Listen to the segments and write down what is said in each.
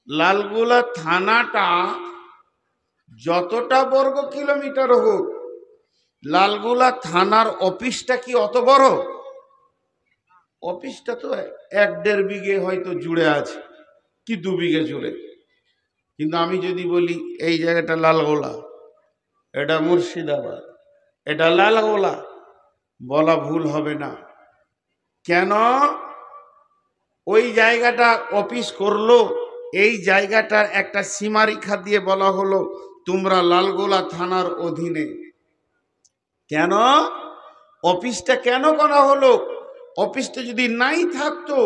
লালগোলা থানাটা যতটা বর্গ কিলোমিটার হোক, লালগোলা থানার অফিসটা কি অত বড়? অফিসটা তো 1-1.5 বিঘে হয়তো জুড়ে আছে, কি 2 বিঘে জুড়ে। কিন্তু আমি যদি বলি এই জায়গাটা লালগোলা, এটা মুর্শিদাবাদ, এটা লালগোলা, বলা ভুল হবে না। কেন? ওই জায়গাটা অফিস করলো, এই জায়গাটার একটা সীমারেখা দিয়ে বলা হলো তোমরা লালগোলা থানার অধীনে। কেন অফিসটা কেন করা হলো? অফিসটা যদি নাই থাকতো,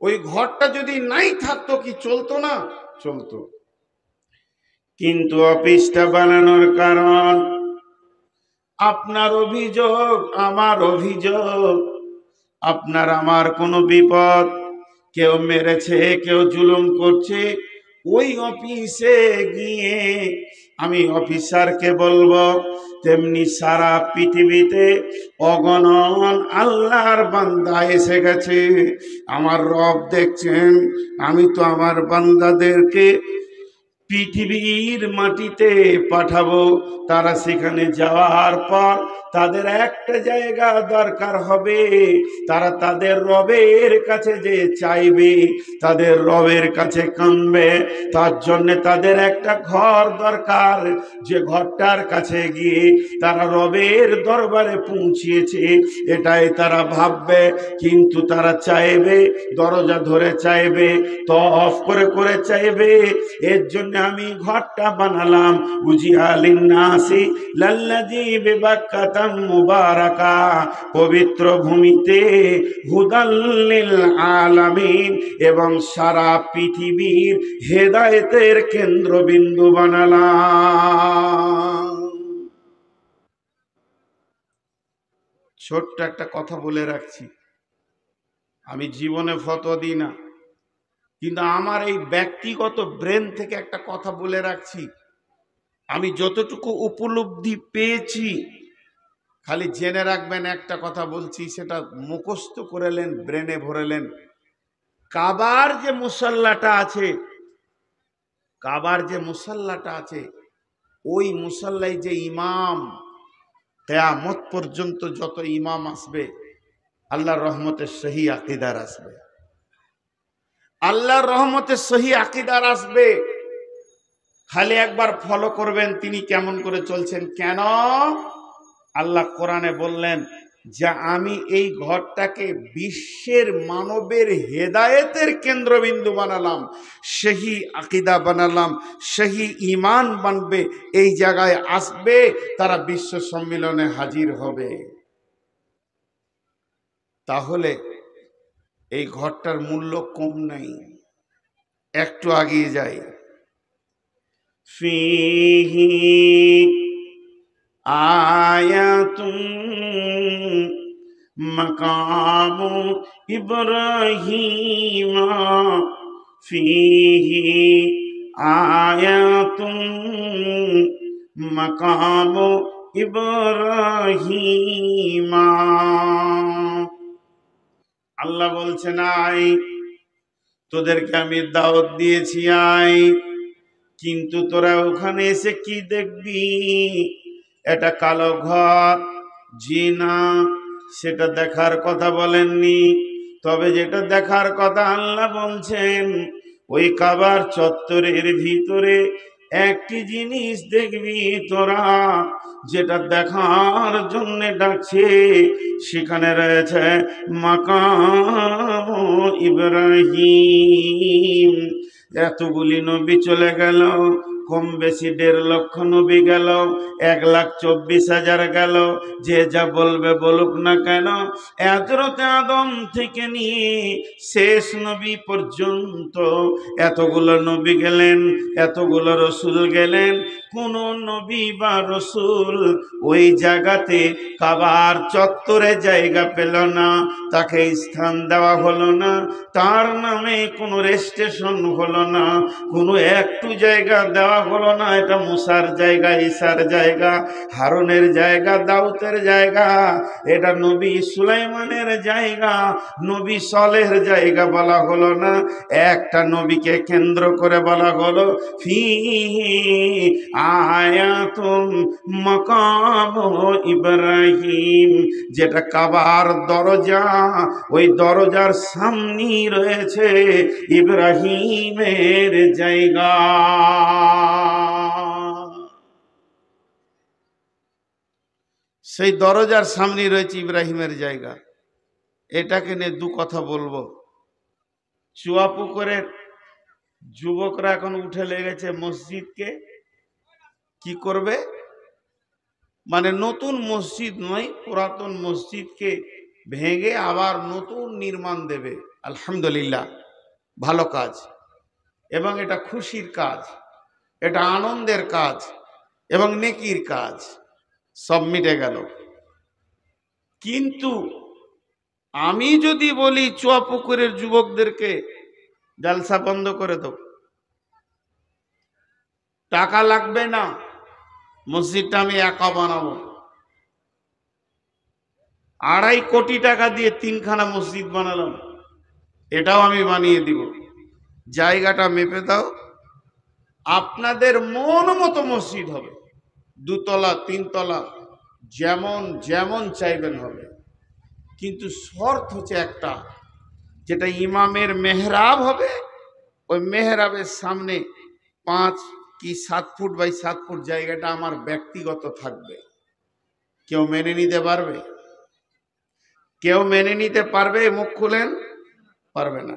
ওই ঘরটা যদি নাই থাকতো, কি চলতো না? চলতো। কিন্তু অফিসটা বানানোর কারণ, আপনার অভিযোগ, আমার অভিযোগ, আপনার আমার কোনো বিপদ, কেউ মেরেছে, কেউ জুলুম করছে, ওই অফিসে গিয়ে আমি অফিসারকে বলবো। তেমনি সারা পৃথিবীতে অগণন আল্লাহর বান্দা এসে গেছে। আমার রব দেখছেন, আমি তো আমার বান্দাদেরকে পৃথিবীর মাটিতে পাঠাবো। তারা সেখানে যাওয়ার পর তাদের একটা জায়গা দরকার হবে, তারা তাদের রবের কাছে যে চাইবে, তাদের রবের কাছে কাঁদবে, তার জন্য তাদের একটা ঘর দরকার। যে ঘরটার কাছে গিয়ে তারা রবের দরবারে পৌঁছিয়েছে, এটাই তারা ভাববে। কিন্তু তারা চাইবে, দরজা ধরে চাইবে, তফ করে করে চাইবে। এর জন্য আমি ঘরটা বানালাম। উজিয়া লিন্নাসি লাল্লাযী বিবাক্কাতাম মুবারাকা, পবিত্র ভূমিতে হুদাল লিল আলামিন, এবং সারা পৃথিবীর হেদায়েতের কেন্দ্রবিন্দু বানালাম। ছোট্ট একটা কথা বলে রাখছি, আমি জীবনে ফতোয়া দিই না, কিন্তু আমার এই ব্যক্তিগত ব্রেন থেকে একটা কথা বলে রাখছি। আমি যতটুকু উপলব্ধি পেয়েছি, খালি জেনে রাখবেন, একটা কথা বলছি, সেটা মুখস্থ করেলেন, ব্রেনে ভরেলেন। কাবার যে মুসাল্লাটা আছে, কাবার যে মুসাল্লাটা আছে, ওই মুসাল্লায় যে ইমাম, কিয়ামত পর্যন্ত যত ইমাম আসবে, আল্লাহর রহমতের সহি আকীদার আসবে, আল্লাহর রহমতের সহি আকীদার আসবে। খালি একবার ফলো করবেন তিনি কেমন করে চলছেন। কেন? আল্লাহ কোরআনে বললেন যে আমি এই ঘরটাকে বিশ্বের মানবের হেদায়েতের কেন্দ্রবিন্দু বানালাম, সহি আকীদা বানালাম, সহি ঈমান বানবে, এই জায়গায় আসবে, তারা বিশ্ব সম্মেলনে হাজির হবে। তাহলে এই ঘরটার মূল্য কম নাই। একটু এগিয়ে যাই। ফিহি আয়াতুন মাকামু ইব্রাহিম, ফিহি আয়াতুন মাকামু ইব্রাহিম। আল্লাহ বলছেন, আয়, তোদেরকে আমি দাওয়াত দিয়েছি, আয়, কিন্তু তোরা ওখানে এসে কি দেখবি? এটা কালো ঘর, জি না, সেটা দেখার কথা বলেননি। তবে যেটা দেখার কথা আল্লাহ বলছেন, ওই কাবার চত্বরের ভিতরে একটি জিনিস দেখবি তোরা, যেটা দেখার জন্য ডাকছে। সেখানে রয়েছে মাকাম ইব্রাহিম। এতগুলি নবী চলে গেল, কম বেশি 1.5 লক্ষ নবী গেল, 1,24,000 গেল, যে যা বলবে বলুক না কেন, হযরত আদম থেকে নিয়ে শেষ নবী পর্যন্ত এতগুলো নবী গেলেন, এতগুলো রসুল গেলেন। কোন নবী বা রসুল ওই জায়গাতে কাবার চত্বরে জায়গা পেল না, তাকে স্থান দেওয়া হলো না, তার নামে কোনো রেজিস্ট্রেশন হলো না, কোনো একটু জায়গা দেওয়া বলা হলো না এটা মুসার জায়গা, ঈসার জায়গা, হারুনের জায়গা, দাউদের জায়গা, এটা নবী সুলাইমানের জায়গা, নবী সলেহের জায়গা বলা হলো না। একটা নবীকে কেন্দ্র করে বলা হলো ফিহি আয়াতুম মাকাম ইব্রাহিম, যেটা কাবার দরজা, ওই দরজার সামনেই রয়েছে ইব্রাহিমের জায়গা। সেই দরজার সামনে রয়েছে ইব্রাহিমের জায়গা। এটাকে নিয়ে দু কথা বলবো। চুয়াপুকুরের যুবকরা এখন উঠে লেগেছে মসজিদকে কি করবে, মানে নতুন মসজিদ নয়, পুরাতন মসজিদকে ভেঙে আবার নতুন নির্মাণ দেবে। আলহামদুলিল্লাহ, ভালো কাজ এবং এটা খুশির কাজ, এটা আনন্দের কাজ এবং নেকির কাজ, সব মিটে গেল। কিন্তু আমি যদি বলি চুয়াপুকুরের যুবকদেরকে জালসা বন্ধ করে দাও, টাকা লাগবে না, মসজিদটা আমি একা বানাবো, 2.5 কোটি টাকা দিয়ে 3খানা মসজিদ বানালাম, এটাও আমি বানিয়ে দিব, জায়গাটা মেপে দাও, আপনাদের মন মতো মসজিদ হবে, 2 তলা 3 তলা, যেমন যেমন চাইবেন হবে। কিন্তু শর্ত হচ্ছে একটা, যেটা ইমামের মেহরাব হবে, ওই মেহরাবের সামনে 5 কি 7 ফুট বাই 7 ফুট জায়গাটা আমার ব্যক্তিগত থাকবে। কেউ মেনে নিতে পারবে? কেউ মেনে নিতে পারবে? মুখ খুলেন, পারবে না।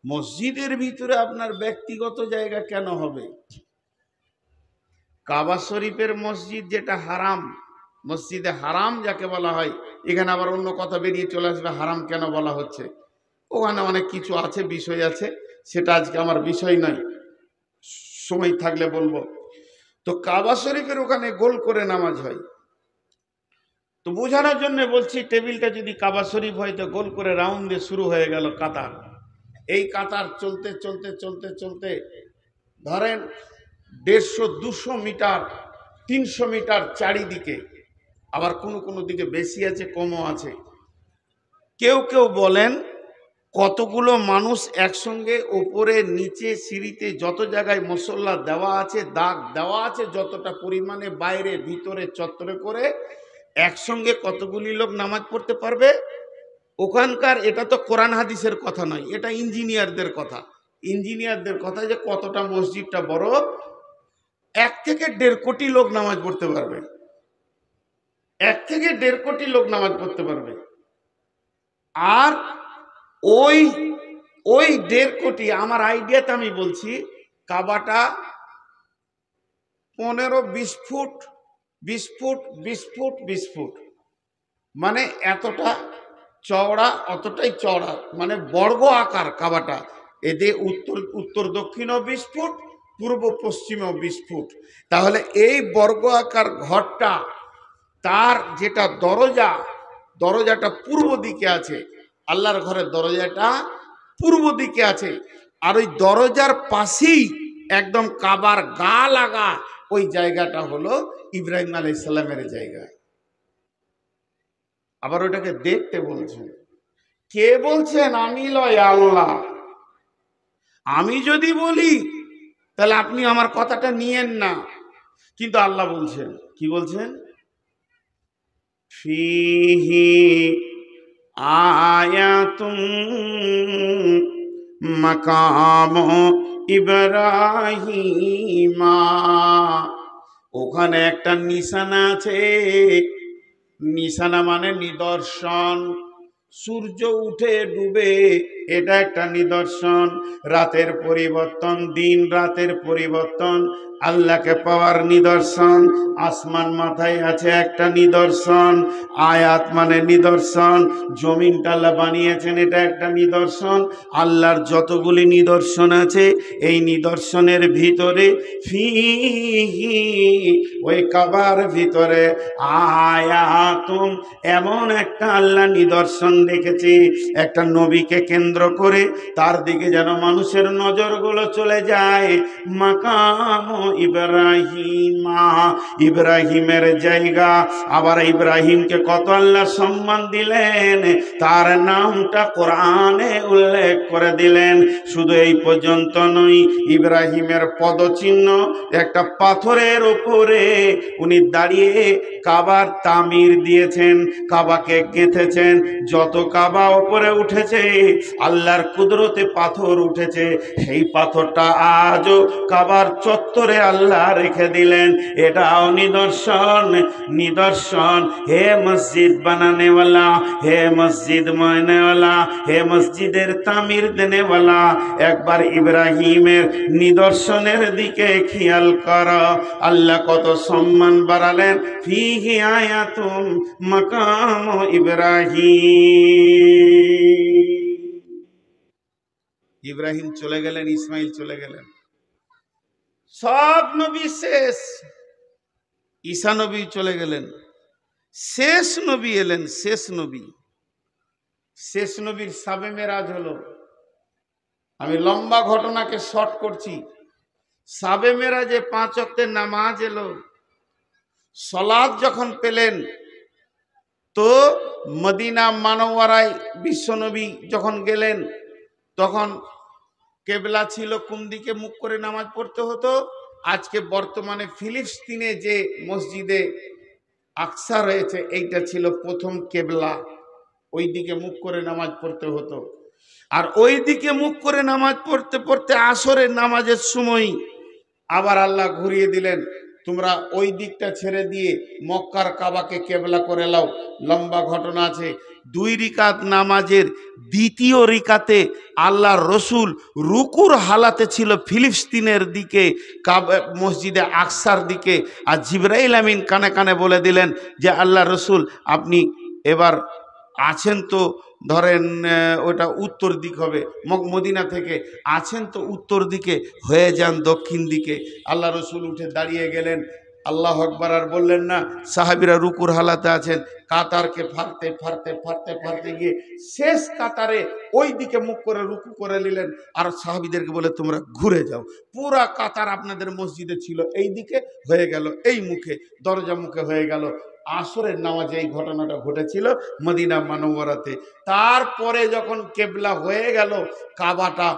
মসজিদের ভিতরে আপনার ব্যক্তিগত জায়গা কেন হবে? কাবা শরীফের মসজিদ যেটা হারাম, মসজিদে হারাম যাকে বলা হয়, এখানে আবার অন্য কথা বেরিয়ে চলে আসবে হারাম কেন বলা হচ্ছে, ওখানে অনেক কিছু আছে, বিষয় আছে, সেটা আজকে আমার বিষয় নয়, সময় থাকলে বলবো। তো কাবা শরীফের ওখানে গোল করে নামাজ হয়, তো বোঝানোর জন্য বলছি, টেবিলটা যদি কাবা শরীফ হয় তো গোল করে রাউন্ড দিয়ে শুরু হয়ে গেল কাতার। এই কাতার চলতে চলতে চলতে চলতে ধরেন 150-200 মিটার 300 মিটার চারিদিকে, আবার কোনো কোনো দিকে বেশি আছে, কমও আছে। কেউ কেউ বলেন কতগুলো মানুষ একসঙ্গে ওপরে নিচে সিঁড়িতে যত জায়গায় মসল্লা দেওয়া আছে, দাগ দেওয়া আছে, যতটা পরিমাণে বাইরে ভিতরে চত্বরে করে একসঙ্গে কতগুলি লোক নামাজ পড়তে পারবে ওখানকার। এটা তো কোরআন হাদিসের কথা নয়, এটা ইঞ্জিনিয়ারদের কথা। ইঞ্জিনিয়ারদের কথা যে কতটা মসজিদটা বড়, 1 থেকে 1.5 কোটি লোক নামাজ পড়তে পারবে, 1 থেকে 1.5 কোটি লোক নামাজ পড়তে পারবে। আর ওই 1.5 কোটি, আমার আইডিয়াতে আমি বলছি, কাবাটা 15-20 ফুট 20 ফুট 20 ফুট 20 ফুট, মানে এতটা চওড়া, অতটাই চওড়া, মানে বর্গ আকার কাবাটা। এদের উত্তর দক্ষিণও 20 ফুট, পূর্ব পশ্চিমেও 20 ফুট। তাহলে এই বর্গ আকার ঘরটা, তার যেটা দরজাটা পূর্ব দিকে আছে, আল্লাহর ঘরের দরজাটা পূর্ব দিকে আছে, আর ওই দরজার পাশেই একদম কাবার গা লাগা ওই জায়গাটা হলো ইব্রাহিম আলাইহিস সালামের জায়গা। আবার ওটাকে দেখতে বলছেন, কে বলছেন? আমি লয়, আল্লাহ। আমি যদি বলি তাহলে আপনি আমার কথাটা নিয়েন না, কিন্তু আল্লাহ বলছেন। কি বলছেন? ফিহি আয়াতুম মাকাম ইব্রাহিমা, ওখানে একটা নিশানা আছে। নিশানা মানে নিদর্শন। সূর্য উঠে ডুবে, এটা একটা নিদর্শন। রাতের পরিবর্তন, দিন রাতের পরিবর্তন, আল্লাহকে পাওয়ার নিদর্শন। আসমান মাথায় আছে একটা নিদর্শন। আয়াত মানে নিদর্শন। জমিনটা আল্লাহ বানিয়েছেন, এটা একটা নিদর্শন। আল্লাহর যতগুলি নিদর্শন আছে, এই নিদর্শনের ভিতরে ফিহি, ওই কাবার ভিতরে আয়াতুম, এমন একটা আল্লাহ নিদর্শন রেখেছে, একটা নবীকে কেন্দ্র কেন্দ্র করে তার দিকে যেন মানুষের নজরগুলো চলে যায়। মাকাম ইব্রাহিমা, ইব্রাহিমের জায়গা। আবার ইব্রাহিমকে কত আল্লাহ সম্মান দিলেন, তার নামটা কোরআনে উল্লেখ করে দিলেন। শুধু এই পর্যন্ত নয়, ইব্রাহিমের পদচিহ্ন একটা পাথরের উপরে উনি দাঁড়িয়ে কাবার তামির দিয়েছেন, কাবাকে গেঁথেছেন। যত কাবা উপরে উঠেছে আল্লাহর কুদরতে পাথর উঠেছে, সেই পাথরটা আজও কাবার চত্বরে আল্লাহ রেখে দিলেন। এটাও নিদর্শন, নিদর্শন। হে মসজিদ বানানেওয়ালা, হে মসজিদ ময়নেওয়ালা, হে মসজিদের তামির দেনেওয়ালা, একবার ইব্রাহিমের নিদর্শনের দিকে খেয়াল করো। আল্লাহ কত সম্মান বাড়ালেন। ফিহি আয়াতুম মাকাম ইব্রাহিম। ইব্রাহিম চলে গেলেন, ইসমাইল চলে গেলেন, সব নবী শেষ। ঈসা নবী চলে গেলেন, শেষ নবী এলেন, শেষ নবী। শেষ নবীর সাবে মেরাজ হলো। আমি লম্বা ঘটনাকে শর্ট করছি। সাবে মেরাজে 5 ওয়াক্তের নামাজ এলো। সলাত যখন পেলেন তো মদিনা মানওয়ারায় বিশ্বনবী যখন গেলেন তখন কেবলা ছিল কোন দিকে মুখ করে নামাজ পড়তে হতো। আজকে বর্তমানে ফিলিস্তিনে যে মসজিদে আকসা রয়েছে এইটা ছিল প্রথম কেবলা, ওই দিকে মুখ করে নামাজ পড়তে হতো। আর ওই দিকে মুখ করে নামাজ পড়তে পড়তে আসরের নামাজের সময় আবার আল্লাহ ঘুরিয়ে দিলেন, তোমরা ওই দিকটা ছেড়ে দিয়ে মক্কার কাবাকে কেবলা করে লাও। লম্বা ঘটনা আছে। 2 রিকাত নামাজের দ্বিতীয় রিকাতে আল্লাহ রসুল রুকুর হালাতে ছিল ফিলিস্তিনের দিকে, মসজিদে আকসার দিকে। আর জিবরাইল আমিন কানে কানে বলে দিলেন যে আল্লাহ রসুল আপনি এবার আছেন তো ধরেন ওটা উত্তর দিক হবে, মদিনা থেকে আছেন তো উত্তর দিকে, হয়ে যান দক্ষিণ দিকে। আল্লাহ রসুল উঠে দাঁড়িয়ে গেলেন, আল্লাহ আকবার আর বললেন না। সাহাবীরা রুকুর হালাতে আছেন, কাতারকে ফাড়তে ফাড়তে ফাড়তে ফাড়তে গিয়ে শেষ কাতারে ওই দিকে মুখ করে রুকু করে নিলেন। আর সাহাবীদেরকে বলে তোমরা ঘুরে যাও। পুরা কাতার আপনাদের মসজিদে ছিল এই দিকে, হয়ে গেল এই মুখে, দরজা মুখে হয়ে গেল। আসরের নামাজে এই ঘটনাটা ঘটেছিল মদিনা মানওয়ারাতে। তারপরে যখন কেবলা হয়ে গেল কাবাটা,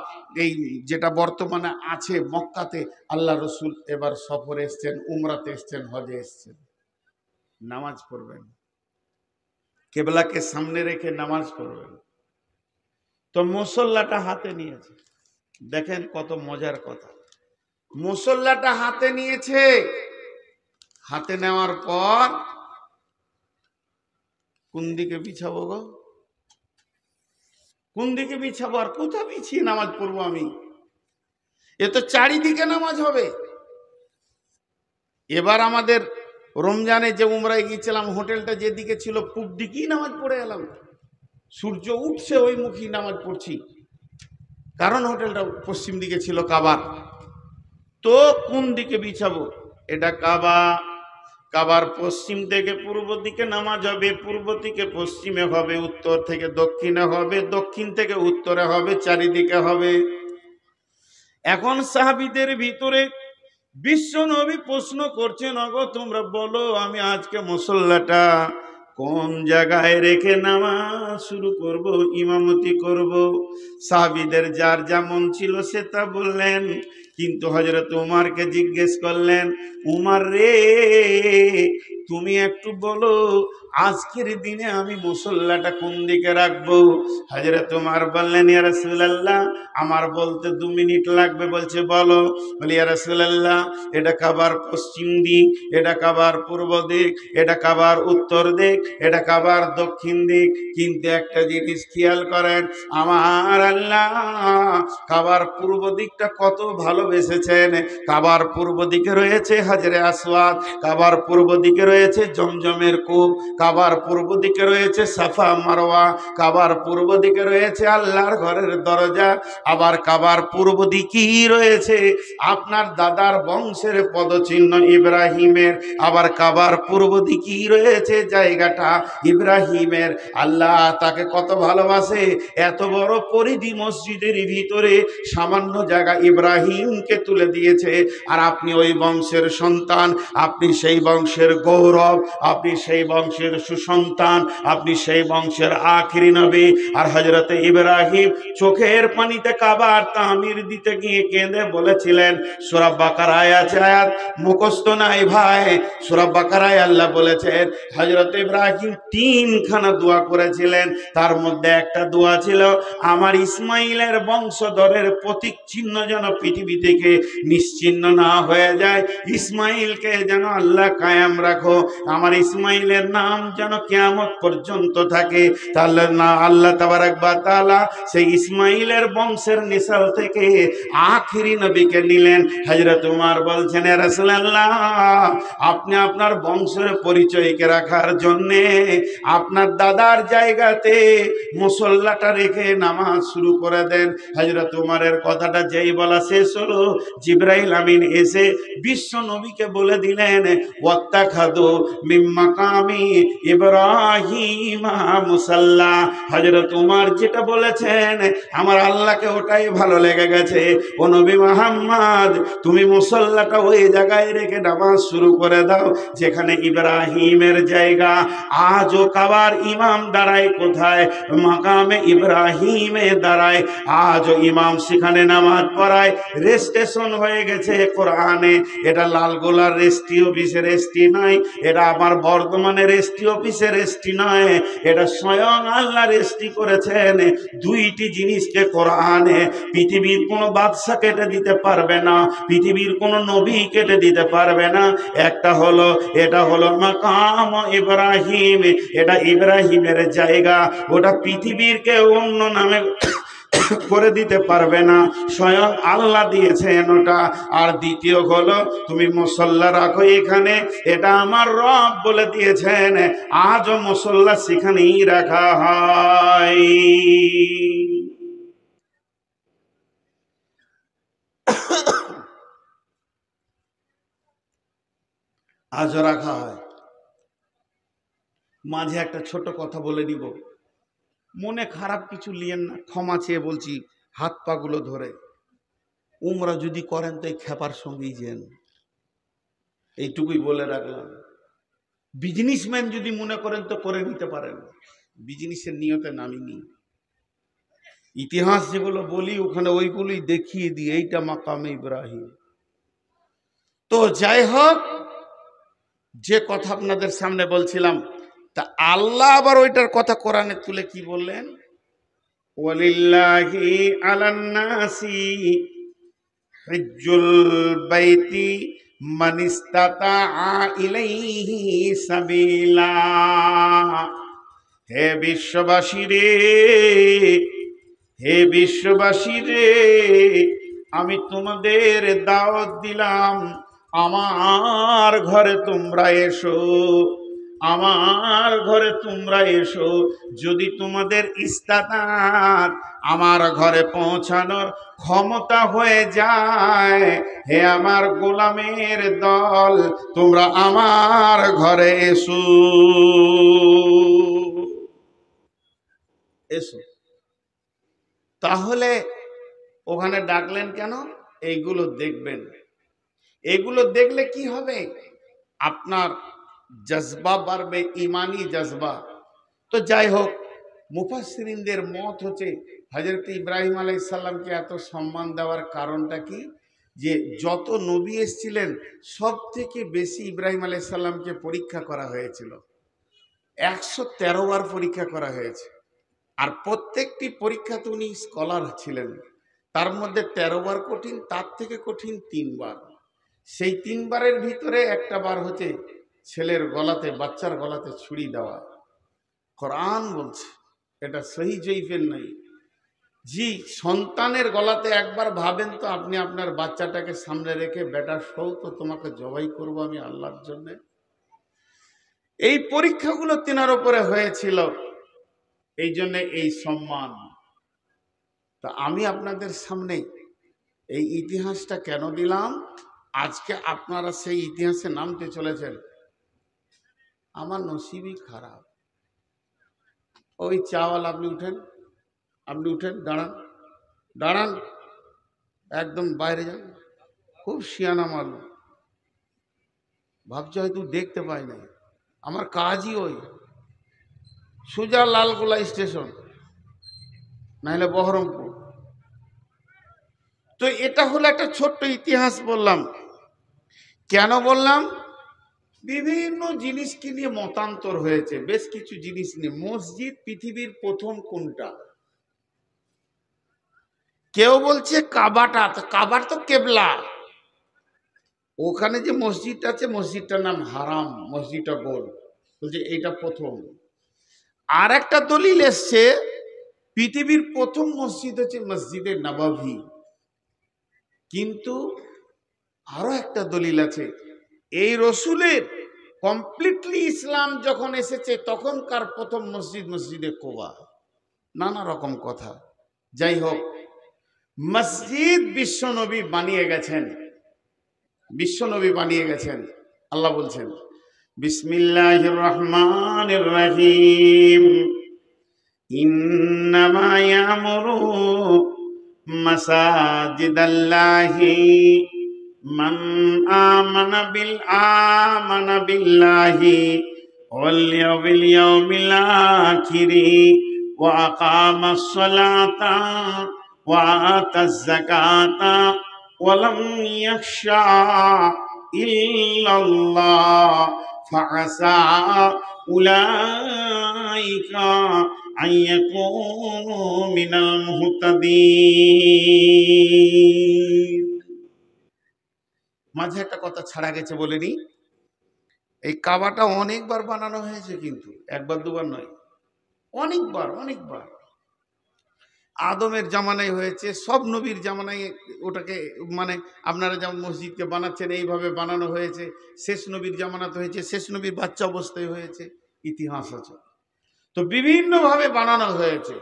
এই যেটা বর্তমানে আছে মক্কাতে, আল্লাহ রসুল এবার সফরে এসছেন, উমরাতে এসছেন, হজে এসছেন। নামাজ পড়বেন, কেবলাকে সামনে রেখে নামাজ পড়বেন। তো মুসল্লাটা হাতে নিয়েছে, দেখেন কত মজার কথা। মুসল্লাটা হাতে নিয়েছে, হাতে নেওয়ার পর কোন দিকে বিছাবো গো, কোন দিকে বিছাবো আর কোথা বিছিয়ে নামাজ পড়বো আমি? এ তো চারিদিকে নামাজ হবে। এবার আমাদের রমজানে যে উমরায় গিয়েছিলাম, হোটেলটা যেদিকে ছিল পূব দিকেই নামাজ পড়ে এলাম। সূর্য উঠছে ওই মুখী নামাজ পড়ছি, কারণ হোটেলটা পশ্চিম দিকে ছিল কাবার। তো কোন দিকে বিছাবো? এটা কাবা, কাবার পশ্চিম থেকে পূর্ব দিকে নামাজ হবে, পূর্ব থেকে পশ্চিমে হবে, উত্তর থেকে দক্ষিণে হবে, দক্ষিণ থেকে উত্তরে হবে, চারিদিকে হবে। এখন সাহাবীদের ভিতরে বিশ্ব নবী প্রশ্ন করছেন, ওগো তোমরা বলো আমি আজকে মুসল্লাটা কোন জায়গায় রেখে নামাজ শুরু করব, ইমামতি করব? সাহাবীদের যার যেমন ছিল সে তা বললেন, কিন্তু হযরত উমরকে জিজ্ঞেস করলেন, উমর রে তুমি একটু বলো আজকের দিনে আমি মুসল্লাটা কোন দিকে রাখবো? হযরত উমর বললেন, ইয়া রাসূলুল্লাহ আমার বলতে 2 মিনিট লাগবে। বলছে বলো। বলি, ইয়া রাসূলুল্লাহ এটা কাবার পশ্চিম দিক, এটা কাবার পূর্ব দিক, এটা কাবার উত্তর দিক, এটা কাবার দক্ষিণ দিক। কিন্তু একটা জিনিস খেয়াল করেন, আমার আল্লাহ কাবার পূর্ব দিকটা কত ভালো এসেছেন। কাবার পূর্ব দিকে রয়েছে হাজরে আসওয়াদ, কাবার পূর্ব দিকে রয়েছে জমজমের কূপ, কাবার পূর্ব দিকে রয়েছে সাফা মারওয়া, কাবার পূর্ব দিকে রয়েছে আল্লাহর ঘরের দরজা, আবার কাবার পূর্ব দিকেই রয়েছে আপনার দাদার বংশের পদচিহ্ন ইব্রাহিমের, আবার কাবার পূর্ব দিকেই রয়েছে জায়গাটা ইব্রাহিমের। আল্লাহ তাকে কত ভালোবাসে, এত বড় পরিধি মসজিদের ভিতরে সামান্য জায়গা ইব্রাহিমকে তুলে দিয়েছে। আর আপনি ওই বংশের সন্তান, আপনি সেই বংশের গৌরব, আপনি সেই বংশের সুসন্তান, আপনি সেই বংশের আখিরি নবী। আর হযরতে ইব্রাহিম চোখের পানিতে কাবার তামির দিতে গিয়ে কেঁদে বলেছিলেন, সূরা বাকারায় আছে আয়াত, মুখস্থ নাই ভাই, সূরা বাকারায় আল্লাহ বলেছেন হযরত ইব্রাহিম তিনখানা দোয়া করেছিলেন। তার মধ্যে একটা দোয়া ছিল, আমার ইসমাইলের বংশধরের প্রতীক চিহ্ন যেন পৃথিবী থেকে নিশ্চিহ্ন না হয়ে যায়, ইসমাইলকে যেন আল্লাহ কায়েম রাখো, আমার ইসমাইলের নাম যেন কিয়ামত পর্যন্ত থাকে। তাহলে না আল্লাহ তাবারক ওয়া তাআলা সেই ইসমাইলের বংশের নিসাল থেকে আখিরি নবীকে নিলেন। হযরত উমর বলছেন, ইয়া রাসূলুল্লাহ, আপনি আপনার বংশের পরিচয়কে রাখার জন্য আপনার দাদার জায়গাতে মুসল্লাটা রেখে নামাজ শুরু করে দেন। হযরত উমরের কথাটা যেই বলা শেষ হলো, জিবরাইল আমিন এসে বিশ্ব নবীকে বলে দিলেন, ওয়াত্তাখাযু মিন মাকামি ইব্রাহিম মুসাল্লা। হযরত উমর যেটা বলেছেন আমার আল্লাহকে ওটাই ভালো লেগে গেছে। ও নবী মুহাম্মদ, তুমি মুসল্লাটা ওই জায়গায় রেখে নামাজ শুরু করে দাও যেখানে ইব্রাহিমের জায়গা। আজও কাবার ইমাম দাঁড়ায় কোথায়? মাকামে ইব্রাহিমে দাঁড়ায়। আজও ইমাম সেখানে নামাজ পড়ায়। রেজিস্ট্রেশন হয়ে গেছে কোরআনে। এটা লালগোলার রেজিস্ট্রি অফিসের রেজিস্ট্রি নয়, এটা আমার বর্ধমানের রেজিস্ট্রি অফিসের রেজিস্ট্রি নয়, এটা স্বয়ং আল্লাহ রেজিস্ট্রি করেছেন। দুইটি জিনিসকে কোরআনে পৃথিবীর কোনো বাদশা কেটে দিতে পারবে না, পৃথিবীর কোনো নবী কেটে দিতে পারবে না। একটা হলো, এটা হলো মাকাম ইব্রাহিম, এটা ইব্রাহিমের জায়গা, ওটা পৃথিবীর কেউ অন্য নামে করে দিতে পারবে না, স্বয়ং আল্লাহ দিয়েছেন ওটা। আর দ্বিতীয় হলো, তুমি মুসল্লা রাখো এখানে, এটা আমার রব বলে দিয়েছেন। আজও মুসল্লা সেখানেই রাখা হয়। আজও রাখা হয়। মাঝে একটা ছোট কথা বলে নিব, মনে খারাপ কিছু লিয়েন না, ক্ষমা চেয়ে বলছি হাত পাগুলো ধরে। উমরা যদি করেন তো এই খেপার সঙ্গেই যেন, এইটুকুই বলে রাখলাম। বিজনেসম্যান যদি মনে করেন তো করে নিতে পারেন, বিজনেসের নিয়তে নামিনি। ইতিহাস যেগুলো বলি ওখানে ওইগুলোই দেখিয়ে দিই, এইটা মাকামে ইব্রাহিম। তো যাই হোক, যে কথা আপনাদের সামনে বলছিলাম, তা আল্লাহ আবার ওইটার কথা কোরআনে তুলে কি বললেন, ওয়ালিল্লাহি আলান নাসি হিজ্জুল বাইতি মান ইসতাতা ইলাইহি সাবিলা। হে বিশ্ববাসী রে, হে বিশ্ববাসী রে, আমি তোমাদের দাওয়াত দিলাম, আমার ঘরে তোমরা এসো, আমার ঘরে তোমরা এসো। যদি তোমাদের ইস্তাতাত আমার ঘরে পৌঁছানোর ক্ষমতা হয়ে যায়, হে আমার গোলামের দল, তোমরা আমার ঘরে এসো, এসো। তাহলে ওখানে ডাকলেন কেন? এইগুলো দেখবেন। এগুলো দেখলে কি হবে? আপনার জজবা বাড়বে, ইমানি জজবা। তো যাই হোক, মুফাসসিরিনদের মত হচ্ছে হযরত ইব্রাহিম আলাইহিস সালামকে এত সম্মান দেওয়ার কারণটা কি, যে যত নবী এসেছিলেন সব থেকে বেশি ইব্রাহিম আলাইহিস সালামকে পরীক্ষা করা হয়েছিল। 113 বার পরীক্ষা করা হয়েছে। আর প্রত্যেকটি পরীক্ষাতে উনি স্কলার ছিলেন। তার মধ্যে 13 বার কঠিন, তার থেকে কঠিন 3 বার। সেই 3 বারের ভিতরে একটা বার হচ্ছে ছেলের গলাতে, বাচ্চার গলাতে ছুরি দেওয়া। কোরআন বলছে, এটা সহি জয়ীফের নাই, জি, সন্তানের গলাতে একবার ভাবেন তো, আপনি আপনার বাচ্চাটাকে সামনে রেখে, বেটা সৌ তো তোমাকে জবাই করব আমি আল্লাহর জন্য। এই পরীক্ষাগুলো তিনার উপরে হয়েছিল, এই জন্য এই সম্মান। তা আমি আপনাদের সামনে এই ইতিহাসটা কেন দিলাম, আজকে আপনারা সেই ইতিহাসে নামতে চলেছেন। আমার নসিবই খারাপ। ওই চাওয়াল, আপনি উঠেন, আপনি উঠেন, দাঁড়ান, দাঁড়ান, একদম বাইরে যান। খুব শিয়ানা মাল, ভাবছে হয়তো দেখতে পাই নাই। আমার কাজই ওই সোজা লালগোলা স্টেশন, নাহলে বহরমপুর। তো এটা হলো একটা ছোট্ট ইতিহাস বললাম। কেন বললাম, বিভিন্ন জিনিসকে নিয়ে মতান্তর হয়েছে, বেশ কিছু জিনিস নিয়ে। মসজিদ পৃথিবীর প্রথম কোনটা? কেউ বলছে কাবাটা, তো কাবার তো কেবলা, ওখানে যে মসজিদটা আছে মসজিদটার নাম হারাম, মসজিদটা গোল, বলছে এইটা প্রথম। আর একটা দলিল এসছে পৃথিবীর প্রথম মসজিদ হচ্ছে মসজিদে নববী। কিন্তু আরো একটা দলিল আছে, এই রসুলের কমপ্লিটলি ইসলাম যখন এসেছে তখনকার প্রথম মসজিদ মসজিদে কোবা। নানা রকম কথা, যাই হোক, মসজিদ বিশ্বনবী বানিয়ে গেছেন, বিশ্বনবী বানিয়ে গেছেন। আল্লাহ বলছেন বিসমিল্লাহির রহমানির রহিম, ইন্নামা ইয়ামুরু মাসাজিদাল্লাহি মান আমানা বিল্লাহি ওয়াল ইয়াউমিল আখিরি ওয়া আকামাস সালাতা ওয়া আতাজ যাকাতা ওয়া লাম ইয়াখশা ইল্লাল্লাহ ফাআসা উলাইকা আইয়াকুনু মিনাল মুহতাদিন। মাঝে একটা কথা ছাড়া গেছে বলেনি, এই কাবাটা অনেকবার বানানো হয়েছে, কিন্তু একবার দুবার নয়, অনেকবার অনেকবার। আদমের জামানায় হয়েছে, সব নবীর জামানায় ওটাকে, মানে আপনারা যেমন মসজিদকে বানাচ্ছেন এইভাবে বানানো হয়েছে। শেষ নবীর জামানাতে হয়েছে, শেষ নবীর বাচ্চা অবস্থায় হয়েছে, ইতিহাস আছে। তো বিভিন্নভাবে বানানো হয়েছে।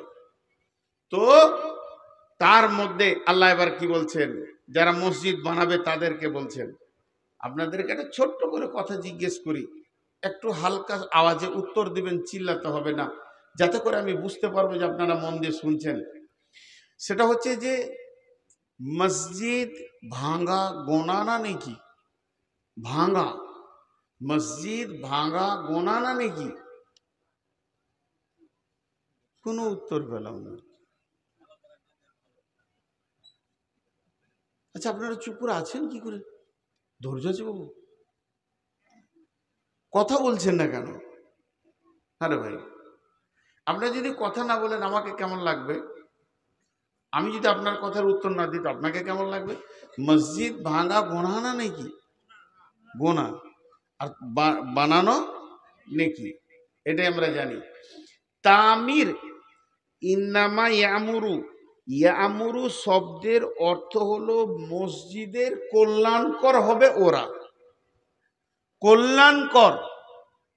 তো তার মধ্যে আল্লাহ এবার কি বলছেন, যারা মসজিদ বানাবে তাদেরকে বলছেন, আপনাদেরকে একটা ছোট্ট করে কথা জিজ্ঞেস করি, একটু হালকা আওয়াজে উত্তর দিবেন, চিল্লাতে হবে না, যাতে করে আমি বুঝতে পারবো যে আপনারা মন দিয়ে শুনছেন। সেটা হচ্ছে যে মসজিদ ভাঙা গোনা না নাকি? ভাঙা মসজিদ ভাঙা গোনা না নাকি? কোনো উত্তর পেলাম না। আচ্ছা, আপনারা চুপ করে আছেন কি করে? ধৈর্য আছে বাবু, কথা বলছেন না কেন? আরে ভাই, আপনারা যদি কথা না বলেন আমাকে কেমন লাগবে? আমি যদি আপনার কথার উত্তর না দিই তো আপনাকে কেমন লাগবে? মসজিদ ভাঙা গোনা না নাকি? গোনা। আর বানানো নেকি, এটাই আমরা জানি। তামির, ইন্নামা ইয়ামুরু, ইয়ামুরু শব্দের অর্থ হলো মসজিদের কল্যাণকর হবে ওরা, কল্যাণকর,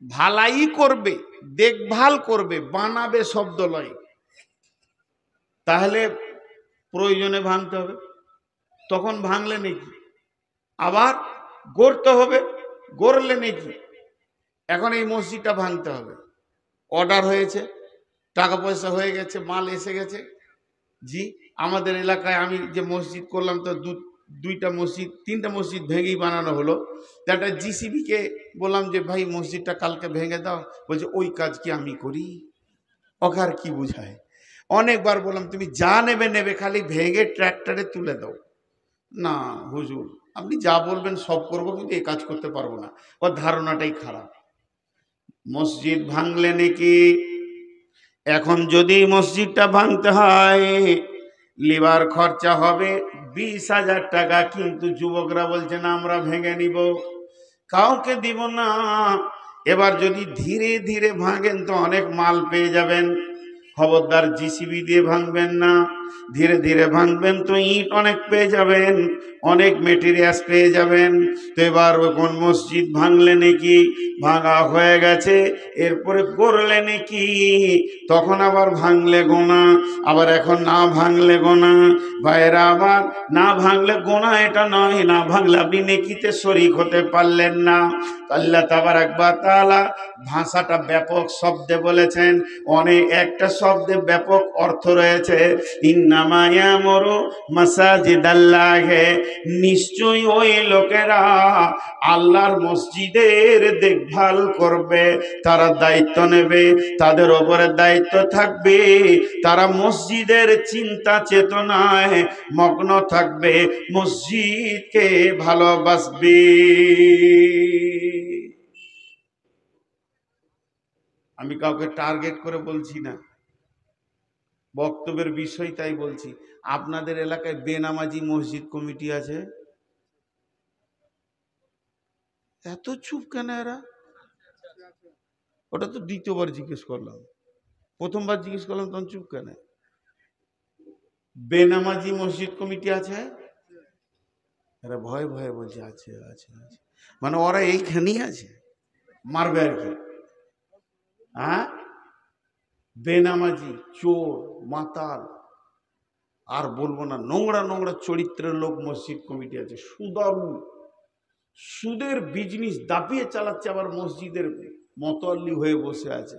ভালাই করবে, দেখভাল করবে, বানাবে শব্দ লয়। তাহলে প্রয়োজনে ভাঙতে হবে, তখন ভাঙলে নাকি? আবার গড়তে হবে, গড়লে নাকি? এখন এই মসজিদটা ভাঙতে হবে, অর্ডার হয়েছে, টাকা পয়সা হয়ে গেছে, মাল এসে গেছে। জি, আমাদের এলাকায় আমি যে মসজিদ করলাম, তো দুইটা মসজিদ, তিনটা মসজিদ ভেঙেই বানানো হলো। একটা জিসিবিকে বললাম যে ভাই মসজিদটা কালকে ভেঙে দাও, বলছে ওই কাজ কি আমি করি? ওকে আর কি বুঝায়? অনেকবার বললাম তুমি যা নেবে নেবে, খালি ভেঙে ট্র্যাক্টরে তুলে দাও। না হুজুর, আপনি যা বলবেন সব করবো, কিন্তু এই কাজ করতে পারবো না। ওর ধারণাটাই খারাপ। মসজিদ ভাঙলে নাকি, এখন যদি মসজিদটা ভাঙতে হয় লিভার খরচা হবে 20,000 টাকা, কিন্তু যুবকরা বলছে না আমরা ভেঙে নিব, কাউকে দিব না। এবার যদি ধীরে ধীরে ভাঙেন তো অনেক মাল পেয়ে যাবেন, খবরদার জিসিবি দিয়ে ভাঙবেন না, ধীরে ধীরে ভাঙবেন তো ইট অনেক পেয়ে যাবেন, অনেক মেটেরিয়ালস পেয়ে যাবেন। তো এবার কোন মসজিদ ভাঙলে নাকি ভাঙা হয়ে গেছে, এরপরে করলে নাকি তখন আবার ভাঙলে গোনা, আবার এখন না ভাঙলে গোনা। ভাইয়েরা আবার না ভাঙলে গোনা এটা নয়, না ভাঙলে আপনি নেকিতে শরীক হতে পারলেন না। আল্লাহ তাবারাক ওয়া তাআলা ভাষাটা ব্যাপক শব্দে বলেছেন, অনেক একটা শব্দে ব্যাপক অর্থ রয়েছে। ইন্নামা ইয়ামুরু মাসাজিদাল্লাহি, নিশ্চয়ই ওই লোকেরা আল্লাহর মসজিদের দেখভাল করবে, তারা দায়িত্ব নেবে, তাদের ওপরে দায়িত্ব থাকবে, তারা মসজিদের চিন্তা চেতনায় মগ্ন থাকবে, মসজিদকে ভালোবাসবে। আমি কাউকে টার্গেট করে বলছি না, বক্তব্যের বিষয় তাই বলছি। আপনাদের এলাকায় বেনামাজি মসজিদ কমিটি আছে? এত চুপ কেন এরা? ওটা তো দ্বিতীয়বার জিজ্ঞেস করলাম, প্রথমবার জিজ্ঞেস করলাম তখন চুপ কেন? বেনামাজি মসজিদ কমিটি আছে? এরা ভয়ে ভয়ে বলছে আছে আছে আছে, মানে ওরা এইখানেই আছে, মারবে আর কি। হ্যাঁ, বেনামাজি, চোর, মাতাল, আর বলবো না, নোংরা নোংরা চরিত্রের লোক মসজিদ কমিটি আছে। সুদারু, সুদের বিজনেস দাপিয়ে চালাচ্ছে, আবার মসজিদের মতোয়াল্লি হয়ে বসে আছে।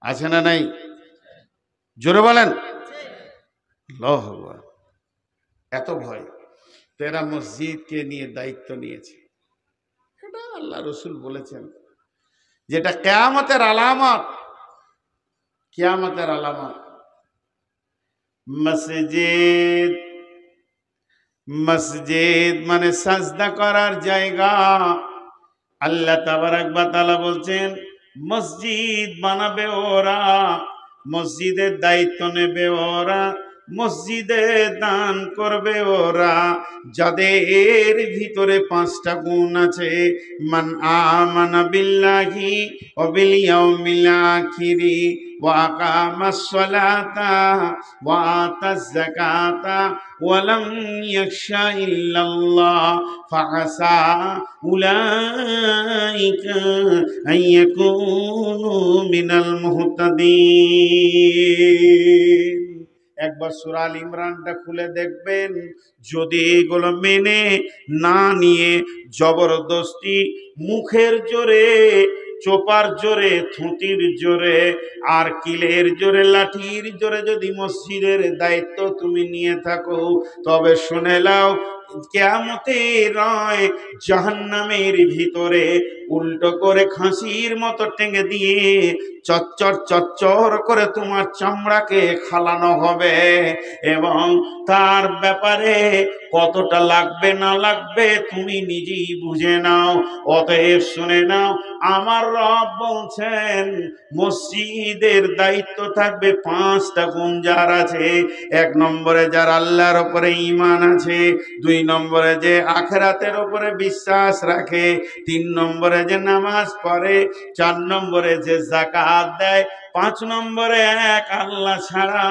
আছে না নাই? জোরে বলেন। আল্লাহু আকবার। এত ভয়, তেরা মসজিদকে নিয়ে দায়িত্ব নিয়েছে। এটা আল্লাহ রসুল বলেছেন যেটা কিয়ামতের আলামত, কিয়ামতের আলামত। মসজিদ, মসজিদ মানে সাজদা করার জায়গা। আল্লাহ তাবারাক ওয়া তাআলা বলছেন মসজিদ বানাবে ওরা, মসজিদের দায়িত্ব নেবে ওরা, মসজিদে দান করবে ওরা, যাদের ভিতরে পাঁচটা গুণ আছে। মান আমানা বিল্লাহি ওয়া বিল ইয়াউমিল আখিরি ওয়া আকামাস সালাতা ওয়া আতাজ যাকাতা ওয়া লাম ইয়াখশা ইল্লাল্লাহ ফাআসা উলাইকা আইয়াকুনু মিনাল মুহতাদিন। একবার সূরা আল ইমরানটা খুলে দেখবেন, যদি এগুলো মেনে না নিয়ে জবরদস্তি মুখের জোরে, চোপার জোরে, থুতির জোরে, আর কিলের জোরে, লাঠির জোরে যদি মসজিদের দায়িত্ব তুমি নিয়ে থাকো, তবে শুনে নাও কিয়ামতের রায় জাহান্নামের ভিতরে উল্টো করে খাসির মতো টেঙে দিয়ে চচ্চর চচ্চর করে তোমার চামড়াকে খালানো হবে, এবং তার ব্যাপারে কতটা লাগবে না লাগবে তুমি নিজেই বুঝে নাও। অতএব শুনে নাও, আমার রব বলছেন মসজিদের দায়িত্ব থাকবে পাঁচটা গুণ যার আছে। এক নম্বরে যার আল্লাহর উপরে ঈমান আছে, দুই নম্বরে যে আখিরাতের উপরে বিশ্বাস রাখে, তিন নম্বরে যে নামাজ পড়ে, চার নম্বরে যে যাকাত দেয়, পাঁচ নম্বরে এক আল্লাহ ছাড়া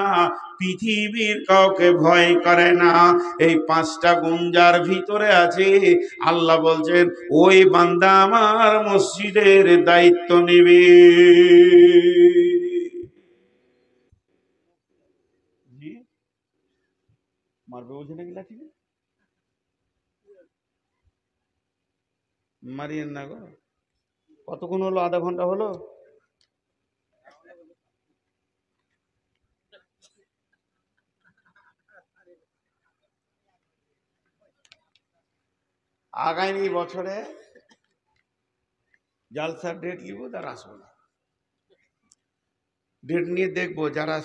পৃথিবীর কাউকে ভয় করে না। এই পাঁচটা গুণ যার ভিতরে আছে, আল্লাহ বলছেন ওই বান্দা আমার মসজিদের দায়িত্ব নেবে। মারবে বলছে নাকি লাঠি? মারিয়েন না গো। কতক্ষণ হলো? আধা ঘন্টা হলো। আগামী বছরে জালসার ডেট নিব, তারা আসবো না। ডেট নিয়ে দেখবো, যারা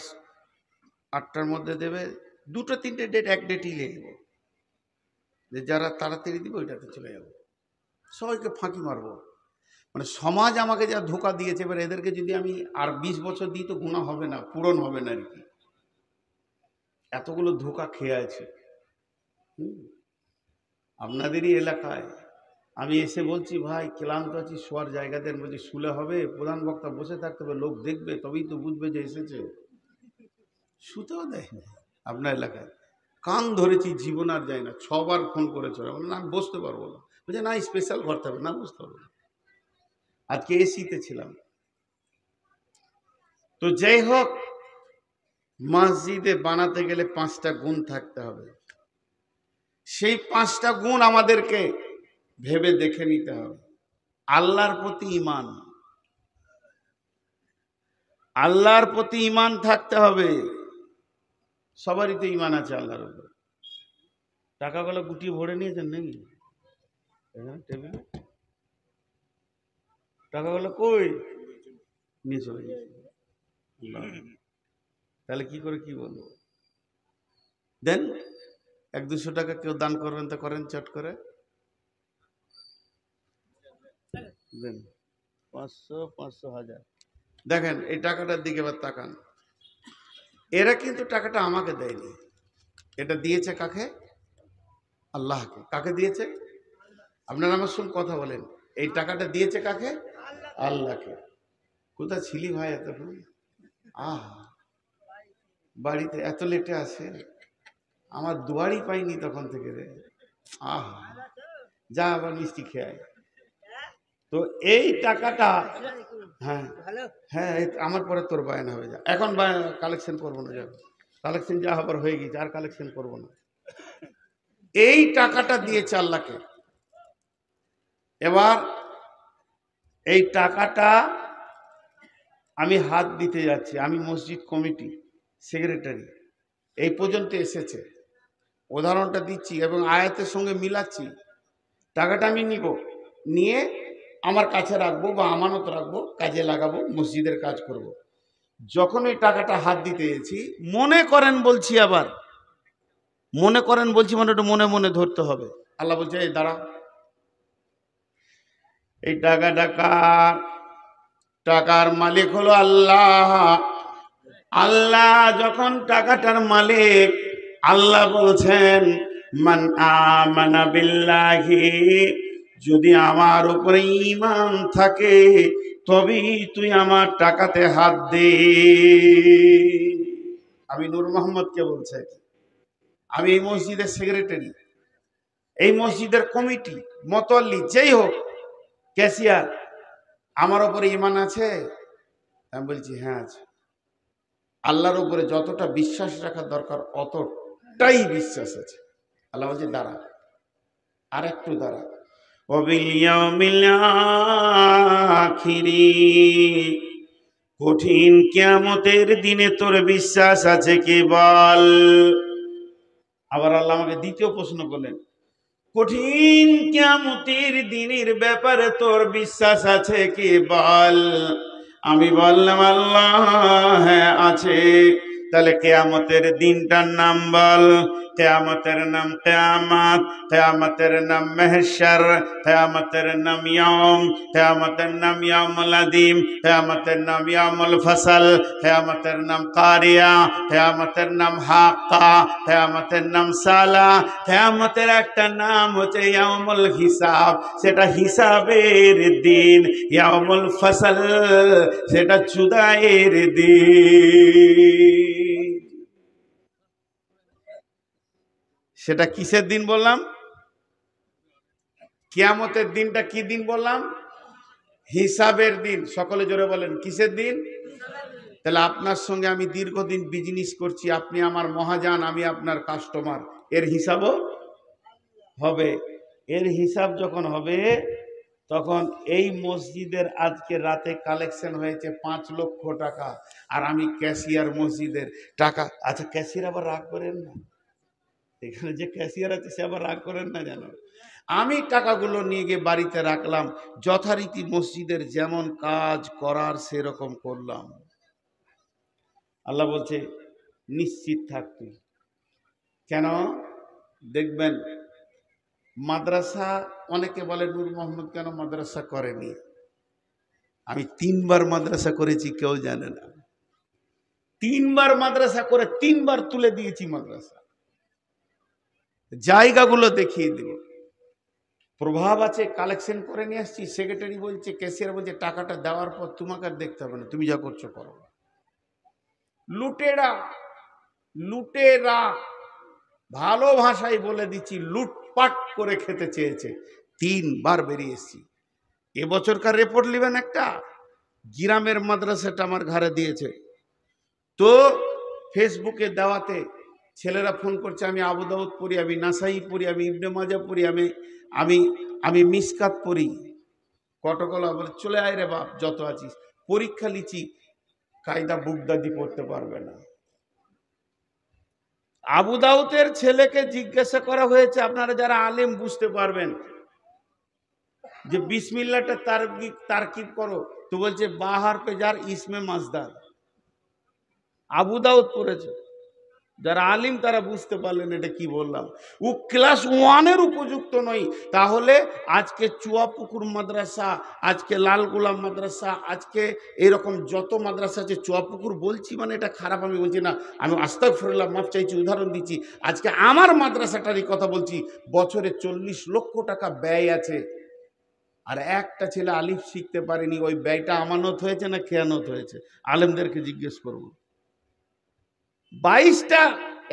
8টার মধ্যে দেবে, দুটো তিনটে ডেট, এক ডেটই লিখবো, যে যারা তাড়াতাড়ি দিব ওইটাতে চলে যাবো, সবাইকে ফাঁকি মারবো। মানে সমাজ আমাকে যা ধোঁকা দিয়েছে, এবার এদেরকে যদি আমি আর 20 বছর দিই তো গুণা হবে না, পূরণ হবে না আর কি। এতগুলো ধোঁকা খেয়ে আছে। আপনাদেরই এলাকায় আমি এসে বলছি ভাই ক্লান্ত আছি, শোয়ার জায়গাদের মধ্যে শুলে হবে, প্রধান বক্তা বসে থাকতে হবে, লোক দেখবে তবেই তো বুঝবে যে এসেছে। শুতেও দেয় না। আপনার এলাকায় কান ধরেছি, জীবন আর যায় না, 6 বার ফোন করেছে, বললাম আমি বসতে পারবো না, বলছে না স্পেশাল ঘর থাকবে, না বসতে পারবো না, আজকে এসিতে ছিলাম। তো যাই হোক, মসজিদে বানাতে গেলে 5টা গুণ থাকতে হবে। সেই 5টা গুণ আমাদেরকে ভেবে দেখে নিতে হবে। আল্লাহর প্রতি ঈমান, আল্লাহর প্রতি ঈমান থাকতে হবে। সবারই তো ঈমান আছে আল্লাহর উপর। টাকাগুলো গুটিয়ে ভরে নিয়েছেন নাকি টেবিলে? টাকাগুলো কই নিয়ে চলে গেছে? তাহলে কি করে কি বলবো? দেন 100-200 টাকা কেউ দান করবেন তো করেন, চট করে দেন। 500, 500, 1000। দেখেন এই টাকাটার দিকে এবার তাকান। এরা কিন্তু টাকাটা আমাকে দেয়নি, এটা দিয়েছে কাকে? আল্লাহকে। কাকে দিয়েছে? আপনারা আমার সঙ্গে কথা বলেন, এই টাকাটা দিয়েছে কাকে? আল্লাহকে। কোথায় ছিলি ভাই এতক্ষণ? বাড়িতে এত লেটে আসে, আমার দুয়ারই পাইনি তখন থেকে রে। যা আবার মিষ্টি খেয়ে। তো এই টাকাটা, হ্যাঁ হ্যাঁ, আমার পরে তোর বায়না হয়ে যা, এখন কালেকশন করবো না, যাবে কালেকশন যা হবার হয়ে গেছে, আর কালেকশন করবো না। এই টাকাটা দিয়েছে আল্লাহকে। এবার এই টাকাটা আমি হাত দিতে যাচ্ছি, আমি মসজিদ কমিটি সেক্রেটারি, এই পর্যন্ত এসেছে, উদাহরণটা দিচ্ছি এবং আয়াতের সঙ্গে মিলাচ্ছি। টাকাটা আমি নিব, নিয়ে আমার কাছে রাখবো বা আমানত রাখবো, কাজে লাগাবো, মসজিদের কাজ করব। যখন এই টাকাটা হাত দিতে গেছি, মনে করেন বলছি, আবার মনে করেন বলছি, মানে ওটা মনে মনে ধরতে হবে। আল্লাহ বলছে এই দাঁড়া, এই টাকার মালিক হলো আল্লাহ। আল্লাহ যখন টাকাটার মালিক, আল্লাহ বলছেন মান আমানা বিল্লাহি, যদি আমার উপরে ঈমান থাকে তবেই তুই আমার টাকাতে হাত দে। আমি নূর মোহাম্মদকে বলছি, আমি এই মসজিদের সেক্রেটারি, এই মসজিদের কমিটি, মতোয়াল্লি, যেই হোক, ক্যাশিয়ার, আমার উপরে ঈমান আছে? আমি বলছি হ্যাঁ আছে। আল্লাহর উপরে যতটা বিশ্বাস রাখা দরকার অতটাই বিশ্বাস আছে। আল্লাহ বলছে দাঁড়া, আর একটু দাঁড়া। ওয়াবিল ইয়াউমিল আখিরি, কঠিন কিয়ামতের দিনে তোর বিশ্বাস আছে কি বল? আবার আল্লাহ আমাকে দ্বিতীয় প্রশ্ন করলেন, কঠিন কিয়ামতের দিনের ব্যাপারে তোর বিশ্বাস আছে কি বল? আমি বললাম আল্লাহ হ্যাঁ আছে। তাহলে কিয়ামতের দিনটার নাম বল। কিয়ামতের নাম কিয়ামত, কিয়ামতের নাম মাহশর, কিয়ামতের নাম ইয়াউম, কিয়ামতের নাম ইয়াউমুল আযীম, কিয়ামতের নাম ইয়াউমুল ফসল, কিয়ামতের নাম কারিয়া, কিয়ামতের নাম হাক্কা, কিয়ামতের নাম সালা, কিয়ামতের একটা নাম হচ্ছে ইয়াউমুল হিসাব, সেটা হিসাবের দিন। ইয়াউমুল ফসল, সেটা জুদাইয়ের দিন। সেটা কিসের দিন বললাম? কিয়ামতের দিনটা কি দিন বললাম? হিসাবের দিন। সকলে জোরে বলেন কিসের দিন? তাহলে আপনার সঙ্গে আমি দীর্ঘদিন বিজনেস করছি, আপনি আমার মহাজন, আমি আপনার কাস্টমার, এর হিসাবও হবে। এর হিসাব যখন হবে, তখন এই মসজিদের আজকে রাতে কালেকশন হয়েছে 5 লক্ষ টাকা, আর আমি ক্যাশিয়ার মসজিদের টাকা। আচ্ছা, ক্যাশিয়ার আবার রাগ করেন না, এখানে যে ক্যাশিয়ার আছে সে আবার রাগ করেন না জানো। আমি টাকাগুলো নিয়ে গিয়ে বাড়িতে রাখলাম, যথারীতি মসজিদের যেমন কাজ করার সেরকম করলাম। আল্লাহ বলছে নিশ্চিত থাক তুই। কেন? দেখবেন মাদ্রাসা, অনেকে বলে নূর মোহাম্মদ কেন মাদ্রাসা করেনি। আমি 3 বার মাদ্রাসা করেছি, কেউ জানে না। 3 বার মাদ্রাসা করে 3 বার তুলে দিয়েছি মাদ্রাসা, জায়গাগুলো দেখিয়ে দিব। প্রভাব আছে, কালেকশন করে নিয়ে আসছি। সেক্রেটারি বলছে, ক্যাশিয়ার বলছে টাকাটা দেওয়ার পর তোমাকে আর দেখতে হবে না, তুমি যা করছো করো। লুটেরা লুটেরা, ভালো ভাষায় বলে দিচ্ছি, লুটপাট করে খেতে চেয়েছে। 3 বার বেরিয়ে এসেছি। এবছরকার রিপোর্ট নেবেন একটা, গ্রামের মাদ্রাসাটা আমার ঘরে দিয়েছে। তো ফেসবুকে দেওয়াতে ছেলেরা ফোন করছে, আমি আবু দাউদ পড়ি, আমি নাসাই পড়ি, আমি ইবনে মাজা পড়ি, আমি আমি মিসকাত পড়ি। কটকলা বলে চলে আয় রে বাপ, যত আছিস। পরীক্ষা লিচি, কায়দা বুগদাদি পড়তে পারবে না। আবু দাউদের ছেলেকে জিজ্ঞাসা করা হয়েছে, আপনারা যারা আলেম বুঝতে পারবেন, যে বিসমিল্লাহটা তারকিব করো, তো বলছে বাহার পে যার ইসমে মাজদার। আবু দাউদ পড়েছে, যারা আলিম তারা বুঝতে পারলেন এটা কি বললাম। ও ক্লাস 1-এর উপযুক্ত নয়। তাহলে আজকে চুয়াপুকুর মাদ্রাসা, আজকে লালগোলাম মাদ্রাসা, আজকে এরকম যত মাদ্রাসা আছে, চুয়াপুকুর বলছি মানে এটা খারাপ আমি বলছি না, আমি আস্তাগফিরুল্লাহ, মাফ চাইছি, উদাহরণ দিচ্ছি। আজকে আমার মাদ্রাসাটারই কথা বলছি, বছরে 40 লক্ষ টাকা ব্যয় আছে, আর একটা ছেলে আলিফ শিখতে পারেনি। ওই ব্যয়টা আমানত হয়েছে না খেয়ানত হয়েছে? আলেমদেরকে জিজ্ঞেস করবো। 22টা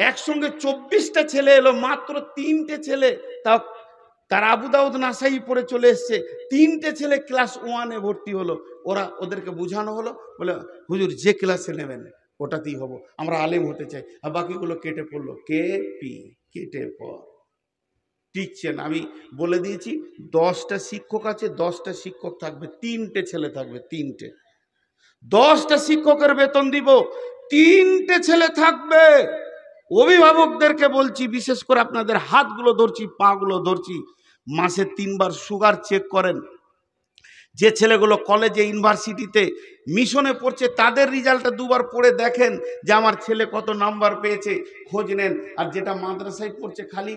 একসঙ্গে 24টা ছেলে এলো, মাত্র 3টে ছেলে তার আবু দাউদ নাসাই পড়ে চলে এসছে। 3টে ছেলে ক্লাস 1-এ ভর্তি হলো। ওদেরকে বোঝানো হলো, বলে হুজুর যে ক্লাসে নেবেন ওটাতেই হবো, আমরা আলেম হতে চাই। আর বাকিগুলো কেটে পড়লো, কেটে পড়, টিকছে না। আমি বলে দিয়েছি 10টা শিক্ষক আছে, 10টা শিক্ষক থাকবে, 3টে ছেলে থাকবে, 3টে। 10টা শিক্ষকের বেতন দিব, 3টে ছেলে থাকবে। অভিভাবকদেরকে বলছি, বিশেষ করে আপনাদের হাতগুলো ধরছি, পাগুলো ধরছি, মাসে 3 বার সুগার চেক করেন। যে ছেলেগুলো কলেজে ইউনিভার্সিটিতে মিশনে পড়ছে, তাদের রেজাল্টটা 2 বার পড়ে দেখেন যে আমার ছেলে কত নাম্বার পেয়েছে, খোঁজ নেন। আর যেটা মাদ্রাসায় পড়ছে, খালি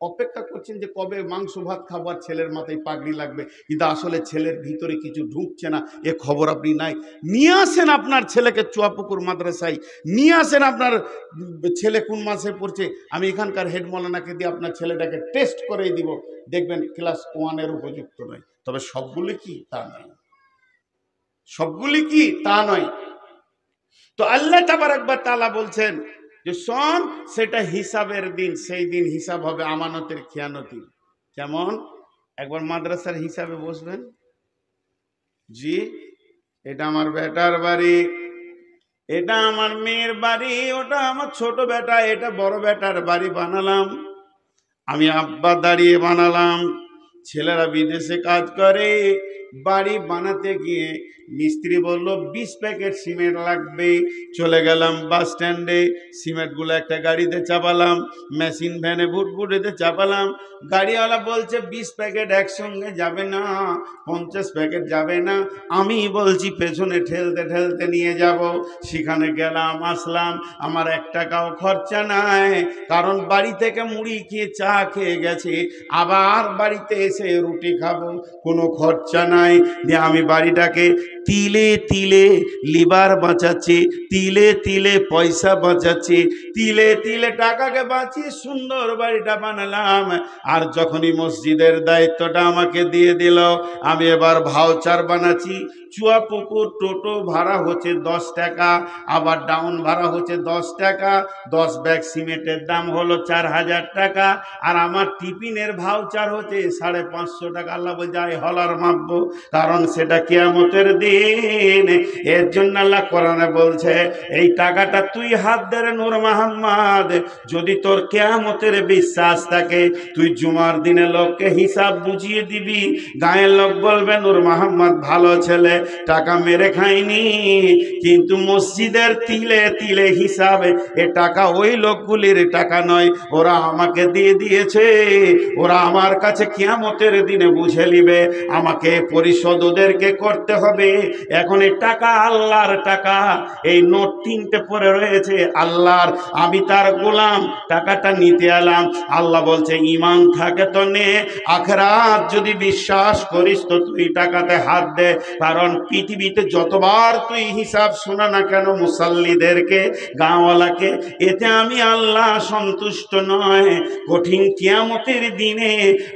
অপেক্ষা করছেন যে কবে মাংস ভাত খাবার, ছেলের মাথায় পাগড়ি লাগবে, কিন্তু আসলে ছেলের ভিতরে কিছু ঢুকছে না, এ খবর আপনি নাই। নিয়ে আসেন আপনার ছেলেকে চুয়াপুকুর মাদ্রাসায়, নিয়ে আসেন আপনার ছেলে কোন মাসে পড়ছে, আমি এখানকার হেড মৌলানাকে দিয়ে আপনার ছেলেটাকে টেস্ট করে দিব, দেখবেন ক্লাস 1-এর উপযুক্ত নয়। তবে সবগুলি কি তা নয়, সবগুলি কি তা নয়। তো আল্লাহ তাবারক ওয়া তাআলা বলছেন যে শোন, সেটা হিসাবের দিন, সেই দিন হিসাব হবে আমানতের খেয়ানতি। কেমন? একবার মাদ্রাসার হিসাবে বসবেন, জি এটা আমার বেটার বাড়ি, এটা আমার মেয়ের বাড়ি, ওটা আমার ছোট বেটা, এটা বড় বেটার বাড়ি বানালাম, আমি আব্বা দাঁড়িয়ে বানালাম। ছেলেরা বিদেশে কাজ করে, বাড়ি বানাতে গিয়ে মিস্ত্রি বলল 20 প্যাকেট সিমেন্ট লাগবে। চলে গেলাম বাস স্ট্যান্ডে, সিমেন্টগুলো একটা গাড়িতে চাপালাম, মেশিন ভ্যানে ভুটভুটিতে চাপালাম। গাড়িওয়ালা বলছে 20 প্যাকেট একসঙ্গে যাবে না, 50 প্যাকেট যাবে না। আমি বলছি পেছনে ঠেলতে ঠেলতে নিয়ে যাব। সেখানে গেলাম, আসলাম, আমার 1 টাকাও খরচা নাই, কারণ বাড়ি থেকে মুড়ি খেয়ে চা খেয়ে গেছে, আবার বাড়িতে এসে রুটি খাবো, কোনো খরচা নাই। দিয়ে আমি বাড়িটাকে তিলে তিলে লিভার বাঁচাচ্ছি, তিলে তিলে পয়সা বাঁচাচ্ছি, তিলে তিলে টাকাকে বাঁচিয়ে সুন্দর বাড়িটা বানালাম। আর যখনই মসজিদের দায়িত্বটা আমাকে দিয়ে দিল, আমি এবার ভাউচার বানাচ্ছি। চুয়াপুকুর টোটো ভাড়া হচ্ছে 10 টাকা, আবার ডাউন ভাড়া হচ্ছে 10 টাকা, 10 ব্যাগ সিমেন্টের দাম হলো 4000 টাকা, আর আমার টিফিনের ভাউচার হচ্ছে 550 টাকা। আল্লাহ বলছে আয় হলার মাপবো, কারণ সেটা কিয়ামতের দিন। এর জন্য আল্লাহ কোরআনে বলছে এই টাকাটা তুই হাত ধরে নূর মোহাম্মদ, যদি তোর কিয়ামতের বিশ্বাস থাকে, তুই জুমার দিনে লোককে হিসাব বুঝিয়ে দিবি। গায়ের লোক বলবে নূর মোহাম্মদ ভালো ছেলে, টাকা মেরে খায়নি, কিন্তু মসজিদের তিলে তিলে হিসাবে এ টাকা ওই লোকগুলির টাকা নয়, ওরা আমাকে দিয়ে দিয়েছে, ওরা আমার কাছে কিয়ামতের দিনে বুঝে নিবে, আমাকে পরিশোধ ওদেরকে করতে হবে। এখন এই টাকা আল্লাহর টাকা, এই নোট 3টে পড়ে রয়েছে আল্লাহর, আমি তার গোলাম, টাকাটা নিতে এলাম। আল্লাহ বলছে ঈমান থাকে তো নে, আখিরাত যদি বিশ্বাস করিস তো তুই টাকাতে হাত দে। কারণ পৃথিবীতে যতবার তুই হিসাব শোনা না কেন মুসাল্লিদেরকে, গাঁওয়ালাকে, এতে আমি আল্লাহ সন্তুষ্ট নয়। কঠিন কিয়ামতের দিনে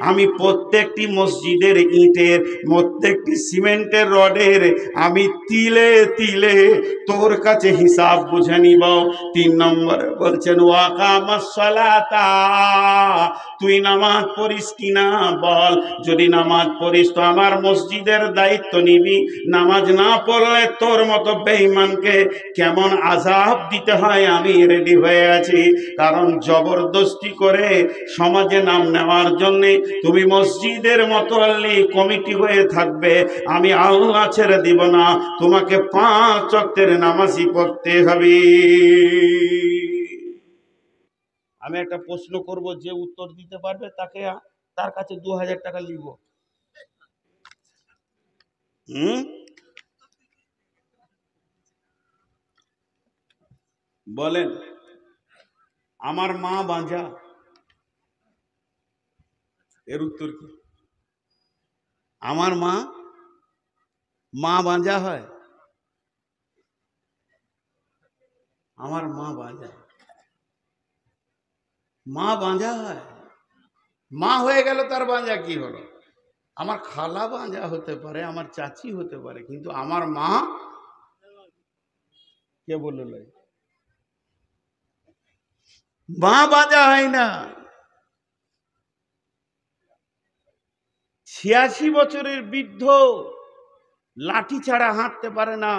আমি প্রত্যেকটি মসজিদের ইটের, প্রত্যেকটি সিমেন্টের রডের আমি তিলে তিলে তোর কাছে হিসাব বুঝে নিব। 3 নম্বরে বলছেন ওয়াকামাস সালাতা, তুই নামাজ পড়িস কিনা বল। যদি নামাজ পড়িস তো আমার মসজিদের দায়িত্ব নিবি। নামাজ না পড়লে তোর মতো বেঈমানকে কেমন আযাব দিতে হয় আমি রেডি হয়ে আছি। কারণ জবরদস্তি করে সমাজে নাম নেওয়ার জন্য তুমি মসজিদের মোতাল্লি কমিটি হয়ে থাকবে, আমি আল্লাহ ছেড়ে দিব না। তোমাকে 5 ওয়াক্তের নামাজই পড়তে হবে। আমি একটা প্রশ্ন করব, যে উত্তর দিতে পারবে তাকে, তার কাছে 2000 টাকা নিব। বলেন, আমার মা বাঁঝা, এর উত্তর কি? আমার মা বাঁঝা হয়? আমার মা বাঁঝা, মা বাঁঝা হয়? মা হয়ে গেল তার বাঁঝা কি হলো? আমার খালা বাঁঝা হতে পারে, আমার চাচি হতে পারে, কিন্তু আমার মা কে বলল? মা বাঁধা হয় না। 86 বছরের বৃদ্ধ লাঠি ছাড়া হাঁটতে পারে না,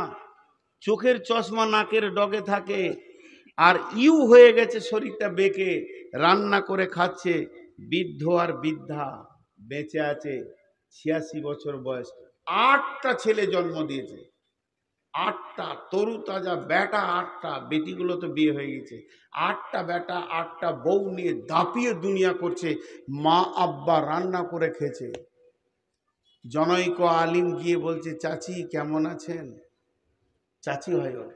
চোখের চশমা নাকের ডগে থাকে, আর ইউ হয়ে গেছে শরীরটা বেঁকে, রান্না করে খাচ্ছে। বৃদ্ধ আর বৃদ্ধা বেঁচে আছে, 86 বছর বয়স, 8টা ছেলে জন্ম দিয়েছে। 8টা তরু তাজা বেটা, 8টা বেটিগুলো তো বিয়ে হয়ে গেছে। 8টা বেটা 8টা বউ নিয়ে দাপিয়ে দুনিয়া করছে। মা আব্বা রান্না করে খেয়েছে। জনৈক আলিম গিয়ে বলছে, চাচি কেমন আছেন? চাচি হয় ওর,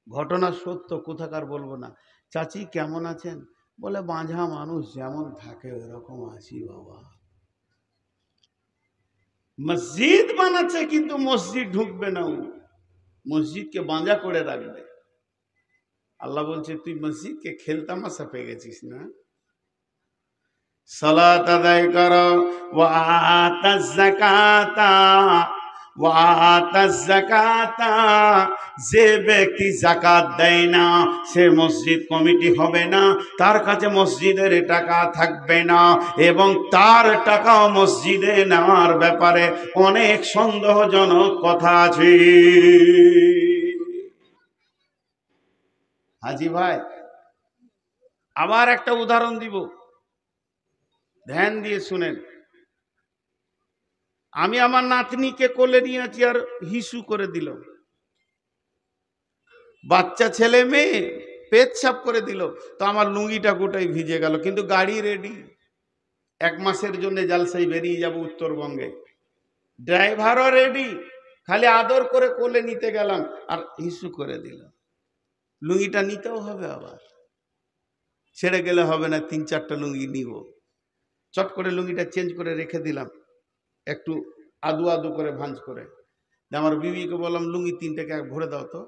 ঘটনা সত্য, কোথাকার বলবো না। চাচি কেমন আছেন? বলে, বাঁঝা মানুষ যেমন থাকে ওরকম আছি বাবা। মসজিদ বানাচ্ছে কিন্তু মসজিদ ঢুকবে না, ও মসজিদকে বাঁধা করে রাখবে। আল্লাহ বলছে, তুই মসজিদকে খেলতামাশা পেয়ে গেছিস না? সালাত আদায় করো, ওয়া আতাজ যাকাতা, ওয়া আতাজ যাকাতা। যে ব্যক্তি যাকাত দেয় না সে মসজিদ কমিটি হবে না, তার কাছে মসজিদের টাকা থাকবে না, এবং তার টাকাও মসজিদে নেওয়ার ব্যাপারে অনেক সন্দেহজনক কথা আছে। হাজি ভাই, আবার একটা উদাহরণ দিব, ধ্যান দিয়ে শুনেন। আমি আমার নাতনিকে কোলে নিয়েছি, আর হিসু করে দিল। বাচ্চা ছেলে মেয়ে পেচ্ছাপ করে দিল, তো আমার লুঙ্গিটা গোটাই ভিজে গেল, কিন্তু গাড়ি রেডি, 1 মাসের জন্য জালসাই বেরিয়ে যাব উত্তরবঙ্গে, ড্রাইভারও রেডি, খালি আদর করে কোলে নিতে গেলাম আর হিসু করে দিল। লুঙ্গিটা নিতেও হবে, আবার ছেড়ে গেলে হবে না, 3-4টা লুঙ্গি নিব। চট করে লুঙ্গিটা চেঞ্জ করে রেখে দিলাম, একটু আদু আদু করে ভাঁজ করে। আমার বিবিকে বললাম, লুঙ্গি 3টাকে ভরে দাও তো,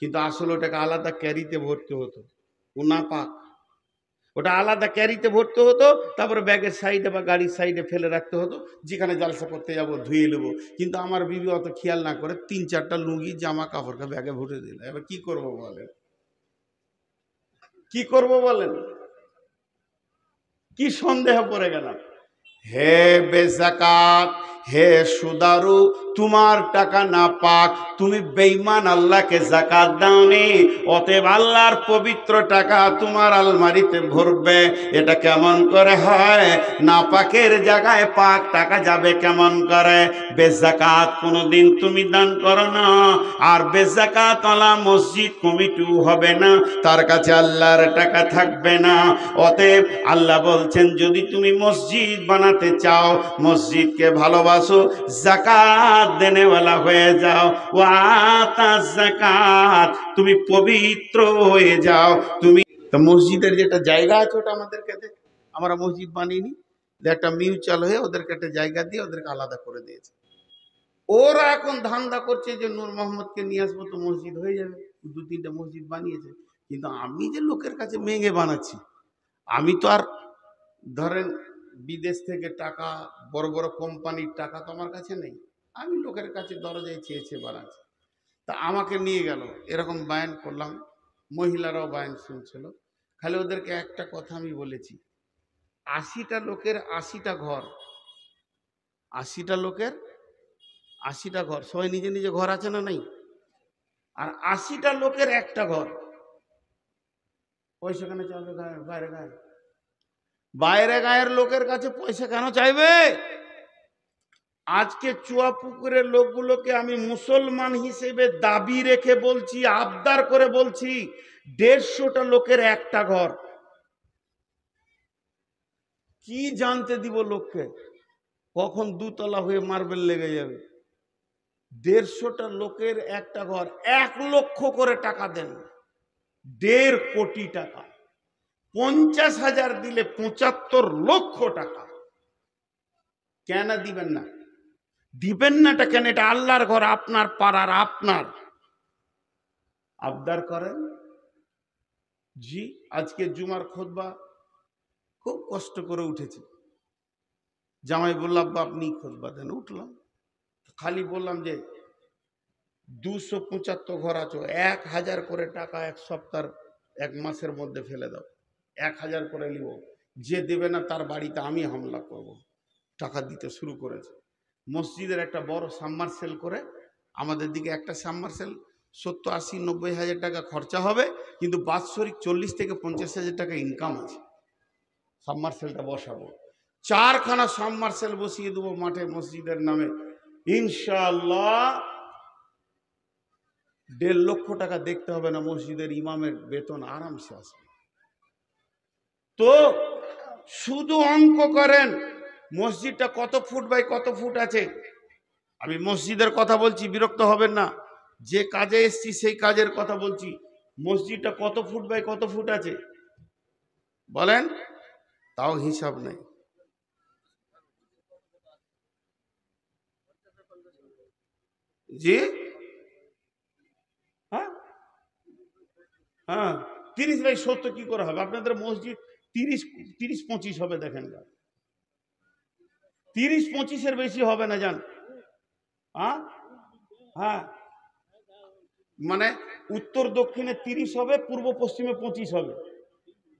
কিন্তু আসলে ওটাকে আলাদা ক্যারিতে ভরতে হতো, ও না পাক, ওটা আলাদা ক্যারিতে ভরতে হতো, তারপরে ব্যাগের সাইডে বা গাড়ির সাইডে ফেলে রাখতে হতো, যেখানে জালসা করতে যাবো ধুয়ে নেবো। কিন্তু আমার বিবি অত খেয়াল না করে 3-4টা লুঙ্গি জামা কাপড়কে ব্যাগে ভরে দিল। এবার কি করবো বলেন, কি করব বলেন? কি সন্দেহ পড়ে গেলাম। হে বেজাকাত, হে সুদারু, তোমার টাকা না পাক, তুমি বেঈমান, আল্লাহকে যাকাত দাওনি, অতএব আল্লাহর পবিত্র টাকা তোমার আলমারিতে ভরবে। এটা কেমন করে হয়? না পাকের জায়গায় পাক টাকা যাবে কেমন করে? বেজাকাত কোনোদিন তুমি দান করো না, আর বেজাকাত ওয়ালা মসজিদ কমিটিও হবে না, তার কাছে আল্লাহর টাকা থাকবে না। অতএব আল্লাহ বলছেন, যদি তুমি মসজিদ বানাতে চাও, মসজিদকে ভালোবাসো, যাকাত দেনেওয়ালা হয়ে যাও, ওয়াতা যাকাত, তুমি পবিত্র হয়ে যাও। তুমি তো মসজিদের যেটা জায়গা আছে ওটা আমাদেরকে দে, আমরা মসজিদ বানিয়ে একটা মিউচুয়াল হয়ে ওদেরকে একটা জায়গা দিয়ে ওদেরকে আলাদা করে দিয়েছে। ওরা এখন ধান্দা করছে যে নূর মোহাম্মদকে নিয়ে আসবো তো মসজিদ হয়ে যাবে, 2-3টা মসজিদ বানিয়েছে। কিন্তু আমি যে লোকের কাছে মেঘে বানাচ্ছি, আমি তো আর ধরেন বিদেশ থেকে টাকা, বড় বড় কোম্পানির টাকা তো আমার কাছে নেই, আমি লোকের কাছে দরজায় চেয়েছে বানাচ্ছি। তা আমাকে নিয়ে গেল, এরকম বায়ান করলাম, মহিলারাও বায়ান শুনছিল। খালি ওদেরকে একটা কথা আমি বলেছি, 80টা লোকের 80টা ঘর, 80টা লোকের 80টা ঘর, সবাই নিজে নিজে ঘর আছে না নাই? আর 80টা লোকের একটা ঘর। পয়সা কেন চাইবে বাইরে গায়ে? বাইরে গায়ের লোকের কাছে পয়সা কেন চাইবে? আজকে চুয়াপুকুরের লোকগুলোকে আমি মুসলমান হিসেবে দাবি রেখে বলছি, আবদার করে বলছি, 150টা লোকের একটা ঘর। কি জানতে দিব লোককে কখন দুতলা হয়ে মার্বেল লেগে যাবে? 150টা লোকের একটা ঘর, 1 লক্ষ করে টাকা দেন, 1.5 কোটি টাকা। 50,000 দিলে 75 লক্ষ টাকা। কেন দিবেন না? দিবেন না এটা কেন? এটা আল্লাহর ঘর, আপনার পাড়ার, আপনার। আবদার করেন। জি, আজকে জুমার খুতবা খুব কষ্ট করে উঠেছি। জামাই বলল আব্বা আপনি খুতবা দেন, উঠলাম। খালি বললাম যে 275 ঘর আছো, 1000 করে টাকা এক সপ্তাহ, 1 মাসের মধ্যে ফেলে দাও, 1000 করে নিব। যে দেবে না তার বাড়িতে আমি হামলা করব। টাকা দিতে শুরু করেছে। মসজিদের একটা বড় সাবমার্সেল করে, আমাদের দিকে একটা সাবমার্সেল 70, 80, 90 হাজার টাকা খরচা হবে, কিন্তু বাৎসরিক 40 থেকে 50 হাজার টাকা ইনকাম আছে। সাবমার্সেলটা বসাবো, 4খানা সাবমার্সেল বসিয়ে দেবো মাঠে মসজিদের নামে, ইনশাআল্লাহ 1.5 লক্ষ টাকা দেখতে হবে না, মসজিদের ইমামের বেতন আরামসে আসবে। তো শুধু অঙ্ক করেন, মসজিদটা কত ফুট বাই কত ফুট আছে। আমি মসজিদের কথা বলছি, বিরক্ত হবেন না, যে কাজে এসছি সেই কাজের কথা বলছি। মসজিদটা কত ফুট বাই কত ফুট আছে বলেন? তাও হিসাব নেই। জি, হ্যাঁ হ্যাঁ, 30 বাই 70 কি করে হবে? আপনাদের মসজিদ 30-35 হবে, দেখেন 30-25-এর বেশি হবে না, জান। হ্যাঁ হ্যাঁ, মানে উত্তর দক্ষিণে 30 হবে, পূর্ব পশ্চিমে 25 হবে।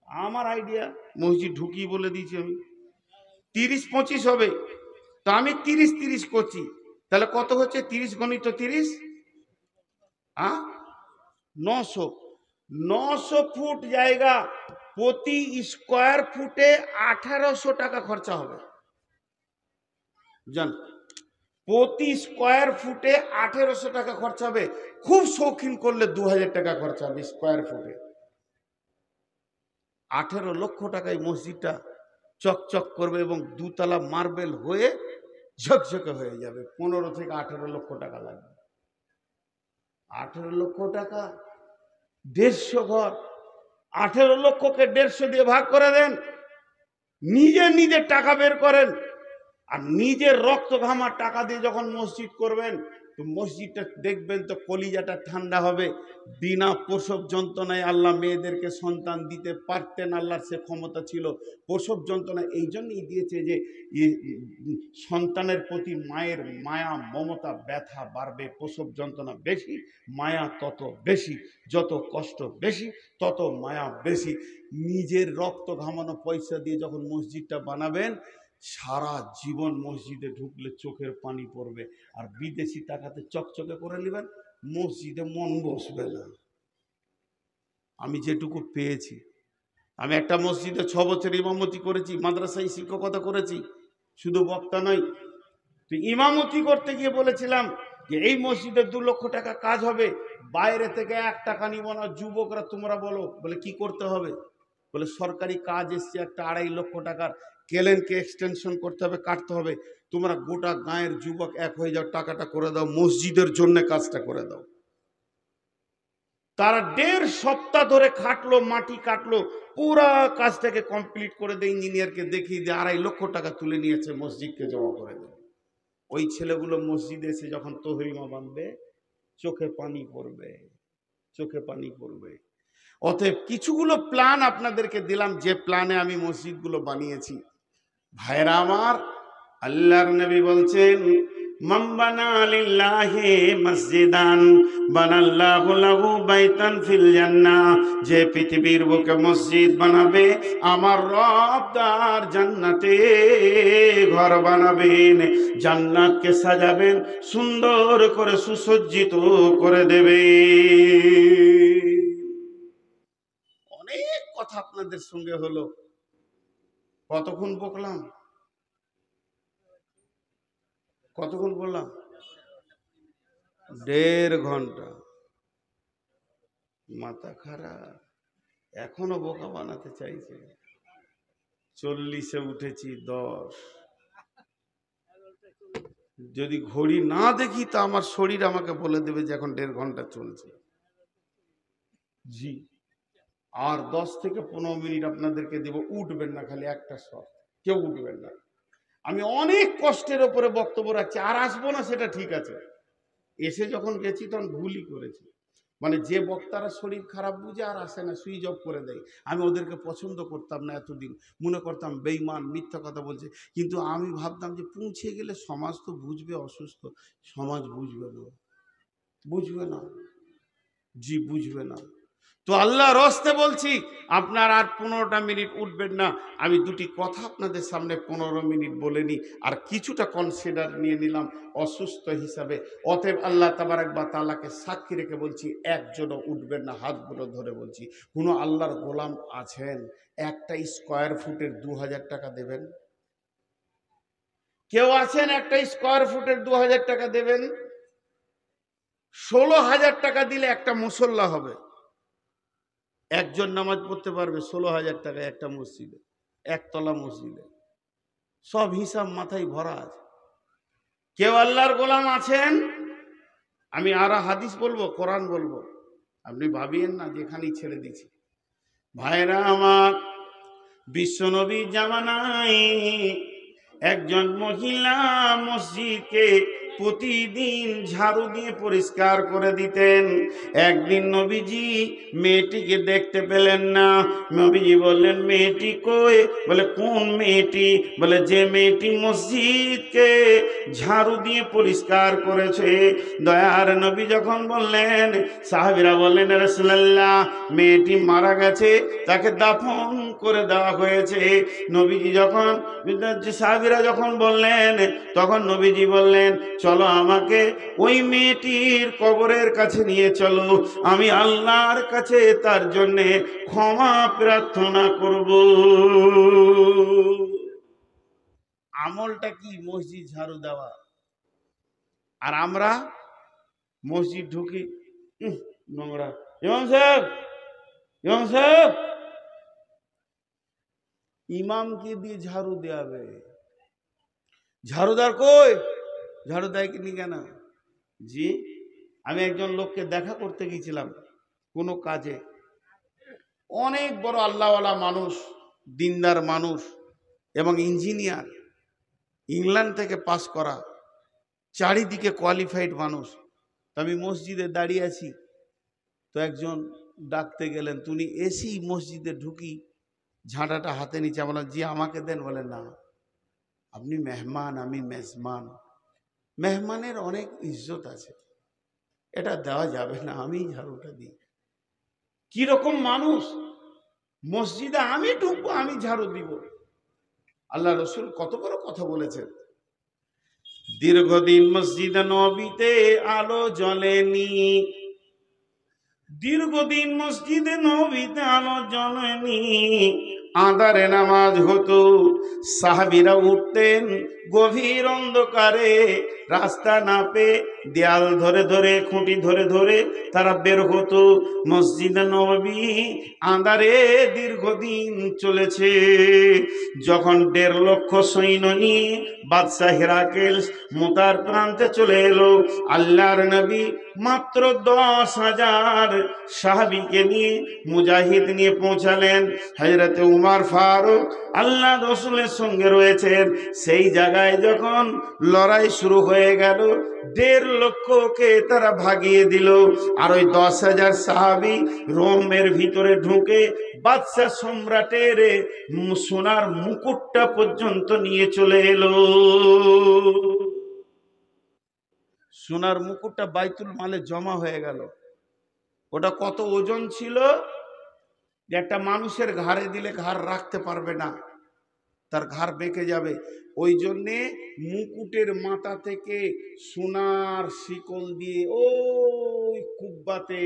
আমার আইডিয়া, মসজিদ ঢুকিয়ে বলে দিয়েছি আমি, 30-25 হবে। তো আমি 30-30 করছি, তাহলে কত হচ্ছে? 30 গণিত 30, 900। 900 ফুট জায়গা, প্রতি স্কোয়ার ফুটে 1800 টাকা খরচা হবে, জান। প্রতি স্কোয়ার ফুটে 1800 টাকা খরচা হবে। খুব শৌখিন করলে 2000 টাকা খরচা হবে স্কোয়ার ফুটে। 18 লক্ষ টাকায় মসজিদটা চকচক করবে এবং 2 তলা মার্বেল হয়ে ঝকঝকে হয়ে যাবে। 15 থেকে 18 লক্ষ টাকা লাগবে। 18 লক্ষ টাকা, 150 ঘর। 18 লক্ষকে 150 দিয়ে ভাগ করে দেন, নিজে নিজে টাকা বের করেন। আর নিজের রক্ত ঘামার টাকা দিয়ে যখন মসজিদ করবেন, তো মসজিদটা দেখবেন তো কলিজাটা ঠান্ডা হবে। বিনা প্রসব যন্ত্রণায় আল্লাহ মেয়েদেরকে সন্তান দিতে পারতেন, আল্লাহর সে ক্ষমতা ছিল। প্রসব যন্ত্রণা এই জন্যই দিয়েছে যে সন্তানের প্রতি মায়ের মায়া মমতা ব্যথা বাড়বে। প্রসব যন্ত্রণা বেশি, মায়া তত বেশি, যত কষ্ট বেশি তত মায়া বেশি। নিজের রক্ত ঘামানো পয়সা দিয়ে যখন মসজিদটা বানাবেন, সারা জীবন মসজিদে ঢুকলে চোখের পানি পড়বে। আর বিদেশি টাকাতে চকচকে করে নেবেন, মসজিদে মন বসবে না। আমি যেটুকু পেয়েছি, আমি একটা মসজিদে 6 বছর ইমামতি করেছি, মাদ্রাসায় শিক্ষকতা করেছি, শুধু বক্তা নয়। তো ইমামতি করতে গিয়ে বলেছিলাম যে এই মসজিদে 2 লক্ষ টাকা কাজ হবে, বাইরে থেকে 1 টাকা নিব না। যুবকরা তোমরা বলো, বলে কি করতে হবে? বলে সরকারি কাজ এসছে একটা 2.5 লক্ষ টাকার, কেলেনকে এক্সটেনশন করতে হবে, কাটতে হবে। তোমরা গোটা গাঁয়ের যুবক এক হয়ে যাও, টাকাটা করে দাও, মসজিদের জন্য কাজটা করে দাও। তারা 1.5 সপ্তাহ ধরে খাটলো, মাটি কাটলো, পুরা কাজটাকে কমপ্লিট করে দেয়। ইঞ্জিনিয়ারকে দেখিয়ে দিয়ে 2.5 লক্ষ টাকা তুলে নিয়েছে, মসজিদকে জমা করে দেয়। ওই ছেলেগুলো মসজিদে এসে যখন তহরিমা বাঁধবে, চোখে পানি পড়বে, চোখে পানি পড়বে। অতএব কিছুগুলো প্ল্যান আপনাদেরকে দিলাম, যে প্ল্যানে আমি মসজিদগুলো বানিয়েছি। ভাইরা আমার, আল্লাহর নবী বলছেন মান বানা লিল্লাহি মসজিদান বানাল্লাহু লাহু বাইতান ফিল জান্নাহ, যে পৃথিবীর বুকে মসজিদ বানাবে আমার রব তার জান্নাতে ঘর বানাবেন, জান্নাতকে সাজাবেন, সুন্দর করে সুসজ্জিত করে দেবে। অনেক কথা আপনাদের সঙ্গে হলো, কতক্ষণ বকলাম, কতক্ষণ বললাম? 1.5 ঘন্টা। মাথা খারাপ, এখনো বোকা বানাতে চাইছে। 40-এ উঠেছি, 10। যদি ঘড়ি না দেখি তা আমার শরীর আমাকে বলে দেবে যে এখন 1.5 ঘন্টা চলছে। জি, আর 10 থেকে 15 মিনিট আপনাদেরকে দেব। উঠবেন না, খালি একটা শর্ত, কেউ উঠবেন না। আমি অনেক কষ্টের ওপরে বক্তব্য রাখছি, আর আসবো না সেটা ঠিক আছে। এসে যখন গেছি তখন ভুলই করেছি, মানে যে বক্তারা শরীর খারাপ বুঝে আর আসে না, সুইচ অফ করে দেয়। আমি ওদেরকে পছন্দ করতাম না এতদিন, মনে করতাম বেঈমান, মিথ্যা কথা বলছে। কিন্তু আমি ভাবতাম যে পৌঁছে গেলে সমাজ তো বুঝবে অসুস্থ, সমাজ বুঝবে না, বুঝবে না, জি বুঝবে না। তো আল্লাহ রস্তে বলছি, আপনার আর 15টা মিনিট উঠবেন না। আমি দুটি কথা আপনাদের সামনে 15 মিনিট বলে নিই, আর কিছুটা কনসিডার নিয়ে নিলাম অসুস্থ হিসাবে। অতএব আল্লাহ তাবারক ওয়া তাআলাকে সাক্ষী রেখে বলছি, একজনও উঠবেন না, হাতগুলো ধরে বলছি। কোনো আল্লাহর গোলাম আছেন একটা স্কয়ার ফুটের 2000 টাকা দেবেন? কেউ আছেন একটা স্কয়ার ফুটের 2000 টাকা দেবেন? 16,000 টাকা দিলে একটা মুসল্লা হবে, একজন নামাজ পড়তে পারবে 16,000 টাকা একটা মসজিদে, একতলা মসজিদে। সব হিসাব মাথায় ভরা আছে। কেউ আল্লাহর গোলাম আছেন? আমি আর হাদিস বলবো, কোরআন বলবো, আপনি ভাবিয়েন না যেখানেই ছেড়ে দিছি। ভাইরা আমার, বিশ্বনবী জামানায় একজন মহিলা মসজিদকে প্রতিদিন ঝাড়ু দিয়ে পরিষ্কার করে দিতেন। একদিন নবীজি মেয়েটিকে দেখতে পেলেন না। নবীজি বললেন, মেয়েটি কই? বলে, কোন মেয়েটি? বলে, যে মেয়েটি মসজিদকে ঝাড়ু দিয়ে পরিষ্কার করেছে। দয়ার নবী যখন বললেন, সাহাবীরা বললেন, রাসূলুল্লাহ মেয়েটি মারা গেছে, তাকে দাফন করে দেওয়া হয়েছে। নবীজি যখন সাহাবীরা যখন বললেন, তখন নবীজি বললেন, চলো আমাকে ওই মেয়েটির কবরের কাছে নিয়ে চলো, আমি আল্লাহর কাছে তার জন্য ক্ষমা প্রার্থনা করব। আমলটা কি? মসজিদ ঝাড়ু দেওয়া। আর আমরা মসজিদ ঢুকি, নোংরা। ইমাম সাহেব, ইমাম সাহেব, ইমামকে দিয়ে ঝাড়ু দেওয়াবে, ঝাড়ুদার কই? ঝাড়ু দেয় কিনি কেন? জি, আমি একজন লোককে দেখা করতে গিয়েছিলাম কোনো কাজে, অনেক বড় আল্লাহওয়ালা মানুষ, দিনদার মানুষ এবং ইঞ্জিনিয়ার, ইংল্যান্ড থেকে পাস করা, চারিদিকে কোয়ালিফাইড মানুষ। তো আমি মসজিদে দাঁড়িয়ে আছি, তো একজন ডাকতে গেলেন, তুমি এসি মসজিদে ঢুকি ঝাঁটাটা হাতে নিচে, বলেন জি আমাকে দেন। বলেন না, আপনি মেহমান, আমি মেজমান, মেহমানের অনেক ইজ্জত আছে, এটা দেওয়া যাবে না, আমি ঝাড়ুটা দিই। কিরকম মানুষ! মসজিদে আমি ঢুকবো, আমি ঝাড়ু দিব। আল্লাহ রসুল কত বড় কথা বলেছেন। দীর্ঘদিন মসজিদে নববীতে আলো জ্বলেনি, দীর্ঘদিন মসজিদে নববীতে আলো জ্বলেনি, আঁধারে নামাজ হতো, সাহাবীরা উঠতেন গভীর অন্ধকারে, রাস্তা না পেয়ে দেয়াল ধরে ধরে, খুঁটি ধরে ধরে তারা বের হতো। মসজিদে নববী আঁধারে দীর্ঘদিন চলেছে। যখন 1.5 লক্ষ সৈন্য নিয়ে বাদশাহ হেরাকেল মুতার প্রান্তে চলে এলো, আল্লাহর নবী মাত্র 10,000 সাহাবীকে নিয়ে, মুজাহিদ নিয়ে পৌঁছালেন। হযরতে উমর ফারুক আল্লাহ রসুলের সঙ্গে রয়েছেন। সেই জায়গায় যখন লড়াই শুরু হয়ে গেল, 1.5 লক্ষকে তারা ভাগিয়ে দিল। আর ওই 10,000 সাহাবী রোমের ভিতরে ঢুকে বাদশাহ সম্রাটের সোনার মুকুটটা পর্যন্ত নিয়ে চলে এলো। সোনার মুকুটটা বাইতুল মালে জমা হয়ে গেল। ওটা কত ওজন ছিল যে একটা মানুষের ঘাড়ে দিলে ঘাড় রাখতে পারবে না, তার ঘাড় বেঁকে যাবে। ওই জন্যে মুকুটের মাথা থেকে সোনার শিকল দিয়ে ওই কুব্বাতে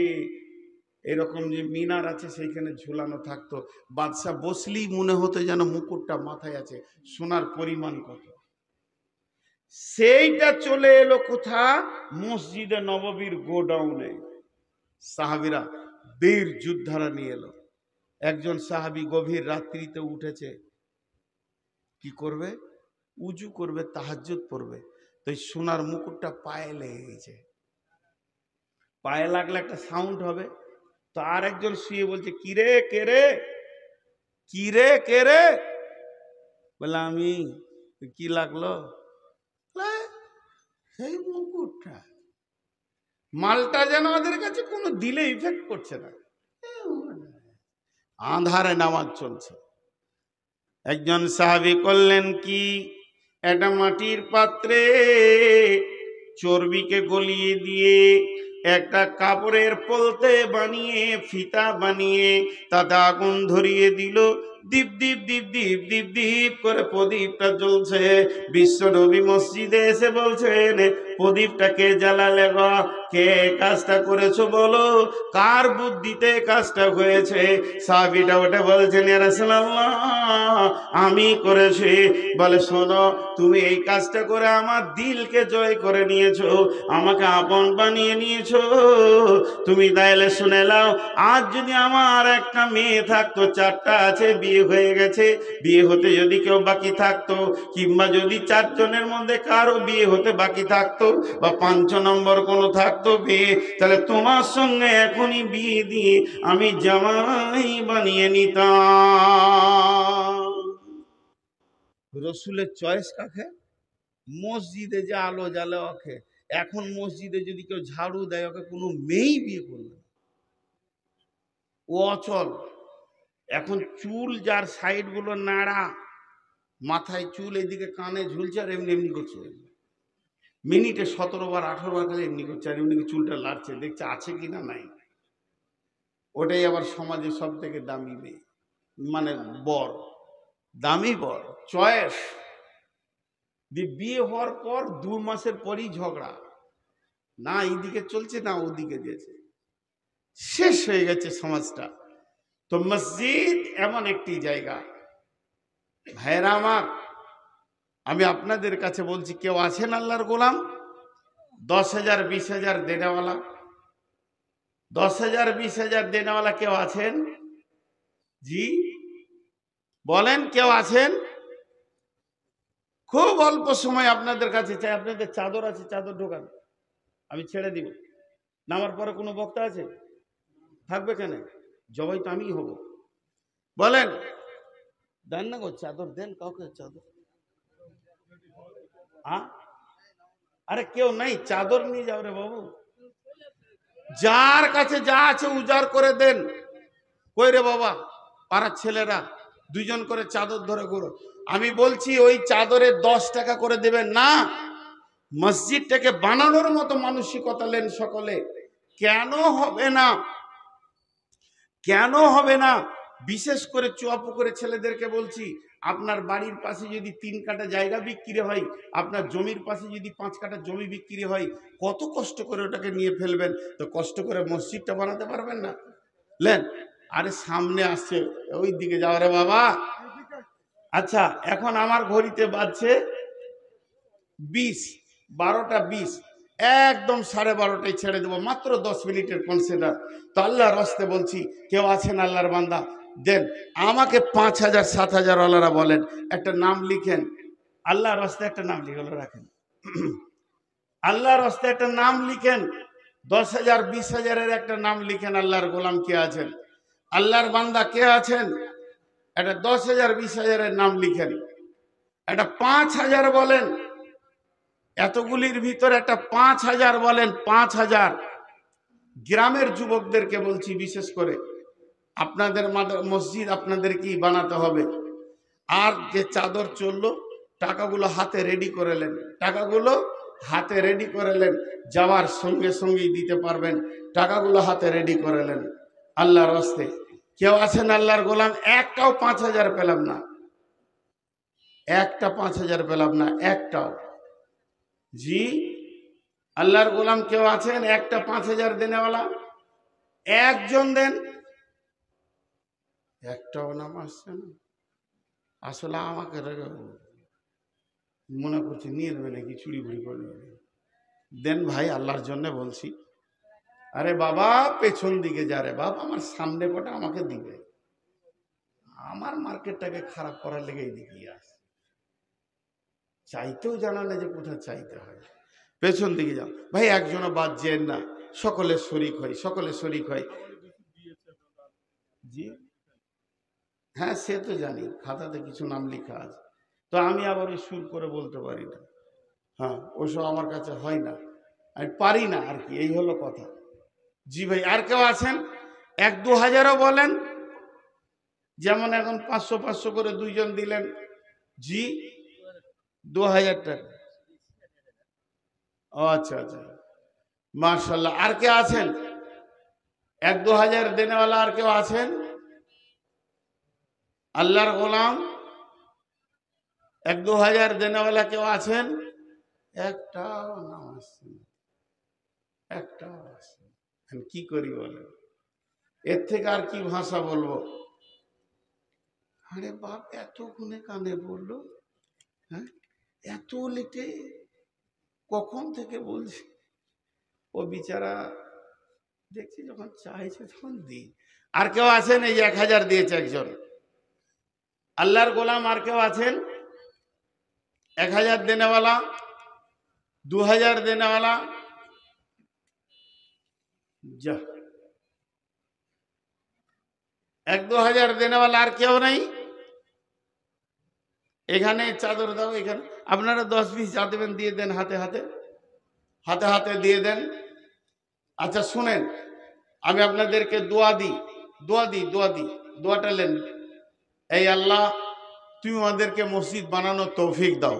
এরকম যে মিনার আছে সেইখানে ঝুলানো থাকতো। বাদশাহ বসলেই মনে হতো যেন মুকুটটা মাথায় আছে। সোনার পরিমাণ কত! সেইটা চলে এলো কোথা? মসজিদে নববীর গোডাউনে। সাহাবীরা বীর যোদ্ধারা নিয়ে এলো। একজন সাহাবী গভীর রাত্রিতে উঠেছে, কি করবে? উজু করবে, তাহাজ্জুদ পড়বে। তো এই সোনার মুকুটটা পায়ে লেগে গেছে। পায়ে লাগলে একটা সাউন্ড হবে। তো আর একজন শুয়ে বলছে, কিরে কে রে, কিরে কে রে? বলে আমি। কি লাগলো? সেই মুকুটটা। মালটা যেন ওদের কাছে কোনো দিলে ইফেক্ট করছে না। আঁধারে নামাজ চলছে। একজন সাহাবী করলেন কি, একটা মাটির পাত্রে চর্বিকে গলিয়ে দিয়ে একটা কাপড়ের পলতে বানিয়ে, ফিতা বানিয়ে তাতে আগুন ধরিয়ে দিল। দীপ দীপ দীপ দীপ দীপ দীপ করে প্রদীপটা জ্বলছে। বিশ্বনবী মসজিদে এসে বলছেন, প্রদীপটাকে জ্বালালে গো, কে কাজটা করেছো বলো, কার বুদ্ধিতে কাজটা হয়েছে? সাহাবীটা ওটা বলছেন, ইয়া রাসূলুল্লাহ আমি করেছি। বলে শোনো, তুমি এই কাজটা করে আমার দিলকে জয় করে নিয়েছো, আমাকে আপন বানিয়ে নিয়েছো। তুমি তাইলে শুনে নাও, আজ যদি আমার একটা মেয়ে থাকতো, 4টা আছে, বিয়ে হয়ে গেছে, বিয়ে হতে যদি কেউ বাকি থাকতো, কিংবা যদি 4 জনের মধ্যে কারো বিয়ে হতে বাকি থাকতো, বা 5 নম্বর কোনো থাকতো বিয়ে, তাহলে তোমার সঙ্গে এখনই বিয়ে দিয়ে আমি জামাই বানিয়ে নিতাম। রসুলের চয়েস কাকে? মসজিদে যে আলো জ্বালে ওকে। এখন মসজিদে যদি কেউ ঝাড়ু দেয়, ওকে কোনো মেয়েই বিয়ে করবে না, ও অচল। এখন চুল যার সাইড গুলো নাড়া, মাথায় চুল এদিকে কানে ঝুলছে, আর এমনি এমনি করছে, মিনিটে 17 বার 18 বার খালি এমনি করছে, আর এমনি চুলটা লাড়ছে, দেখছে আছে কিনা নাই। ওটাই আবার সমাজে সব থেকে দামি মেয়ে, মানে বর, দামি বর, চয়েস। বিয়ে হওয়ার পর 2 মাসের পরই ঝগড়া, না এইদিকে চলছে না ওদিকে দিয়েছে, শেষ হয়ে গেছে সমাজটা। তো মসজিদ এমন একটি জায়গা, ভাইরা আমার, আমি আপনাদের কাছে বলছি, কেউ আছেন আল্লাহর গোলাম 10,000 20,000 দেনেওয়ালা? 10,000 20,000 দেনেওয়ালা কেউ আছেন? জি বলেন, কেউ আছেন? খুব অল্প সময় আপনাদের কাছে চাই। আপনাদের চাদর আছে, চাদর ঢোকান, আমি ছেড়ে দিব। নামার পরে কোনো বক্তা আছে? থাকবে কেন? জবাই তো আমি হব। বলেন, দেন না গো চাদর, দেন কাউকে চাদর। আরে কেউ নাই, চাদর নিয়ে যাও রে বাবু। যার কাছে যা আছে উজাড় করে দেন। কই রে বাবা, পাড়ার ছেলেরা 2 জন করে চাদর ধরে ঘুরো। আমি বলছি ওই চাদরে 10 টাকা করে দেবেন না, মসজিদটাকে বানানোর মতো মানসিকতা নেন সকলে। কেন হবে না? কেন হবে না? বিশেষ করে চুয়াপুকুরের ছেলেদেরকে বলছি, আপনার বাড়ির পাশে যদি 3 কাঠা জায়গা বিক্রি হয়, আপনার জমির পাশে যদি 5 কাঠা জমি বিক্রি হয়, কত কষ্ট করে ওটাকে নিয়ে ফেলবেন। তো কষ্ট করে মসজিদটা বানাতে পারবেন না? লেন, আরে সামনে আসছে, ওই দিকে যাও রে বাবা। আচ্ছা, এখন আমার ঘড়িতে বাজছে 20, 12টা 20, একদম 12:30টায় ছেড়ে দেবো, মাত্র 10 মিনিটের কনসিডার। তো আল্লাহর রাস্তে বলছি, কেউ আছেন আল্লাহর বান্দা? দেন আমাকে 5,000 7,000 ওয়ালারা বলেন, একটা নাম লিখেন, আল্লাহর রাস্তে একটা নাম লিখে রাখেন, আল্লাহর রাস্তে একটা নাম লিখেন, 10,000 20,000-এর একটা নাম লিখেন। আল্লাহর গোলাম কে আছেন? আল্লাহর বান্দা কে আছেন? একটা 10,000 20,000-এর নাম লিখেন। একটা 5,000 বলেন, এতগুলির ভিতরে একটা 5,000 বলেন। 5,000 গ্রামের যুবকদেরকে বলছি, বিশেষ করে আপনাদের মসজিদ আপনাদেরকেই বানাতে হবে। আর যে চাদর চললো, টাকাগুলো হাতে রেডি করে নেন, টাকাগুলো হাতে রেডি করেলেন, যাওয়ার সঙ্গে সঙ্গেই দিতে পারবেন, টাকাগুলো হাতে রেডি করেলেন আল্লাহর রাস্তে। কেউ আছেন আল্লাহর গোলাম, একটাও 5,000 পেলাম না, একটা 5,000 পেলাম না, একটাও। জি, আল্লাহর গোলাম কেউ আছেন একটা 5,000 দেনেওয়ালা? একজন দেন, একটাও নাম আসছে না। আসলে আমাকে মনে করছে নিয়ে দেবে নাকি, চুরি বুড়ি করে দেন ভাই, আল্লাহর জন্য বলছি। আরে বাবা পেছন দিকে যা রে বাবা, আমার সামনে কটা আমাকে দিবে, আমার মার্কেটটাকে খারাপ করার লেগে দিকে আসে, চাইতেও জানা না যে কোথায় চাইতে হয়। পেছন দিকে যাও ভাই, একজনও বাদ যেন না, সকলে শরিক হয়, সকলে শরিক হয়। জি হ্যাঁ, সে তো জানি, খাতাতে কিছু নাম লেখা আছে, তো আমি আবার ওই সুর করে বলতে পারি না। হ্যাঁ, ওসব আমার কাছে হয় না, আমি পারি না আর কি, এই হলো কথা। জি ভাই, আর কেউ আছেন? 1-2 হাজারও বলেন, যেমন এখন 500-500 করে দুইজন দিলেন। জি, 2,000 টাকা। ও আচ্ছা আচ্ছা, মাশাআল্লাহ। আর কে আছেন 1-2 হাজার দেনেওয়ালা? আর কেউ আছেন আল্লাহর গোলাম 1-2 হাজার দেনেওয়ালা কেউ আছেন? একটাও নাম আসছে না, একটাও আসছে না। কি করি বলেন, এর থেকে আর কি ভাষা বলবো? আরে বাপ, এত গুনে কানে বললো, হ্যাঁ, এত লেটে, কখন থেকে বলছি। ও বিচারা দেখছি যখন চাইছে তখন দিই। আর কেউ আছেন? এই 1,000 দিয়েছে একজন আল্লাহর গোলাম। আর কেউ আছেন 1,000 দেনেওয়ালা, 2,000 দেনেওয়ালা? যা, 1-2 হাজার দেনেওয়ালা আর কেউ নাই? এখানে চাদর দাও, এখানে আপনারা 10-20 যা দেবেন দিয়ে দেন, হাতে হাতে, হাতে হাতে দিয়ে দেন। আচ্ছা শুনেন, আমি আপনাদেরকে দোয়া দিই, দোয়াটা নেন। এই আল্লাহ, তুমি আমাদেরকে মসজিদ বানানোর তৌফিক দাও।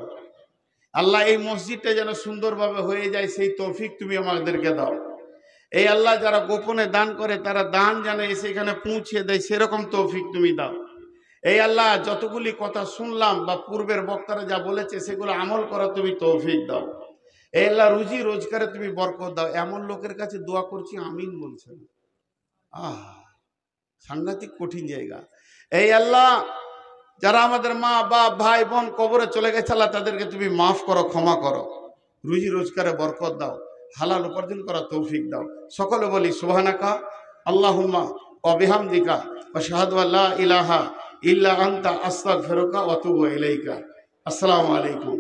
আল্লাহ, এই মসজিদটা যেন সুন্দরভাবে হয়ে যায় সেই তৌফিক তুমি আমাদেরকে দাও। এই আল্লাহ, যারা গোপনে দান করে তারা দান যেন এসে এখানে পৌঁছে দেয় সেরকম তৌফিক তুমি দাও। এই আল্লাহ, যতগুলি কথা শুনলাম বা পূর্বের বক্তারা যা বলেছে সেগুলো আমল করা তুমি তৌফিক দাও। এই আল্লাহ, রুজি রোজগারে তুমি বরকত দাও। এমন লোকের কাছে দোয়া করছি, আমিন বলছেন। সাংঘাতিক কঠিন জায়গা। এই আল্লাহ, যারা আমাদের মা বাপ ভাই বোন কবরে চলে গেছে, আল্লাহ তাদেরকে তুমি মাফ করো, ক্ষমা করো, রুজি রোজগারে বরকত দাও, হালাল উপার্জন করা তৌফিক দাও। সকলে বলি সুবহানাকা আল্লাহুম্মা ওয়া বিহামদিকা ওয়া আশহাদু আল্লা ইলাহা ইল্লা আনতা আস্তাগফিরুকা ওয়া আতুবু ইলাইকা। আসসালামু আলাইকুম।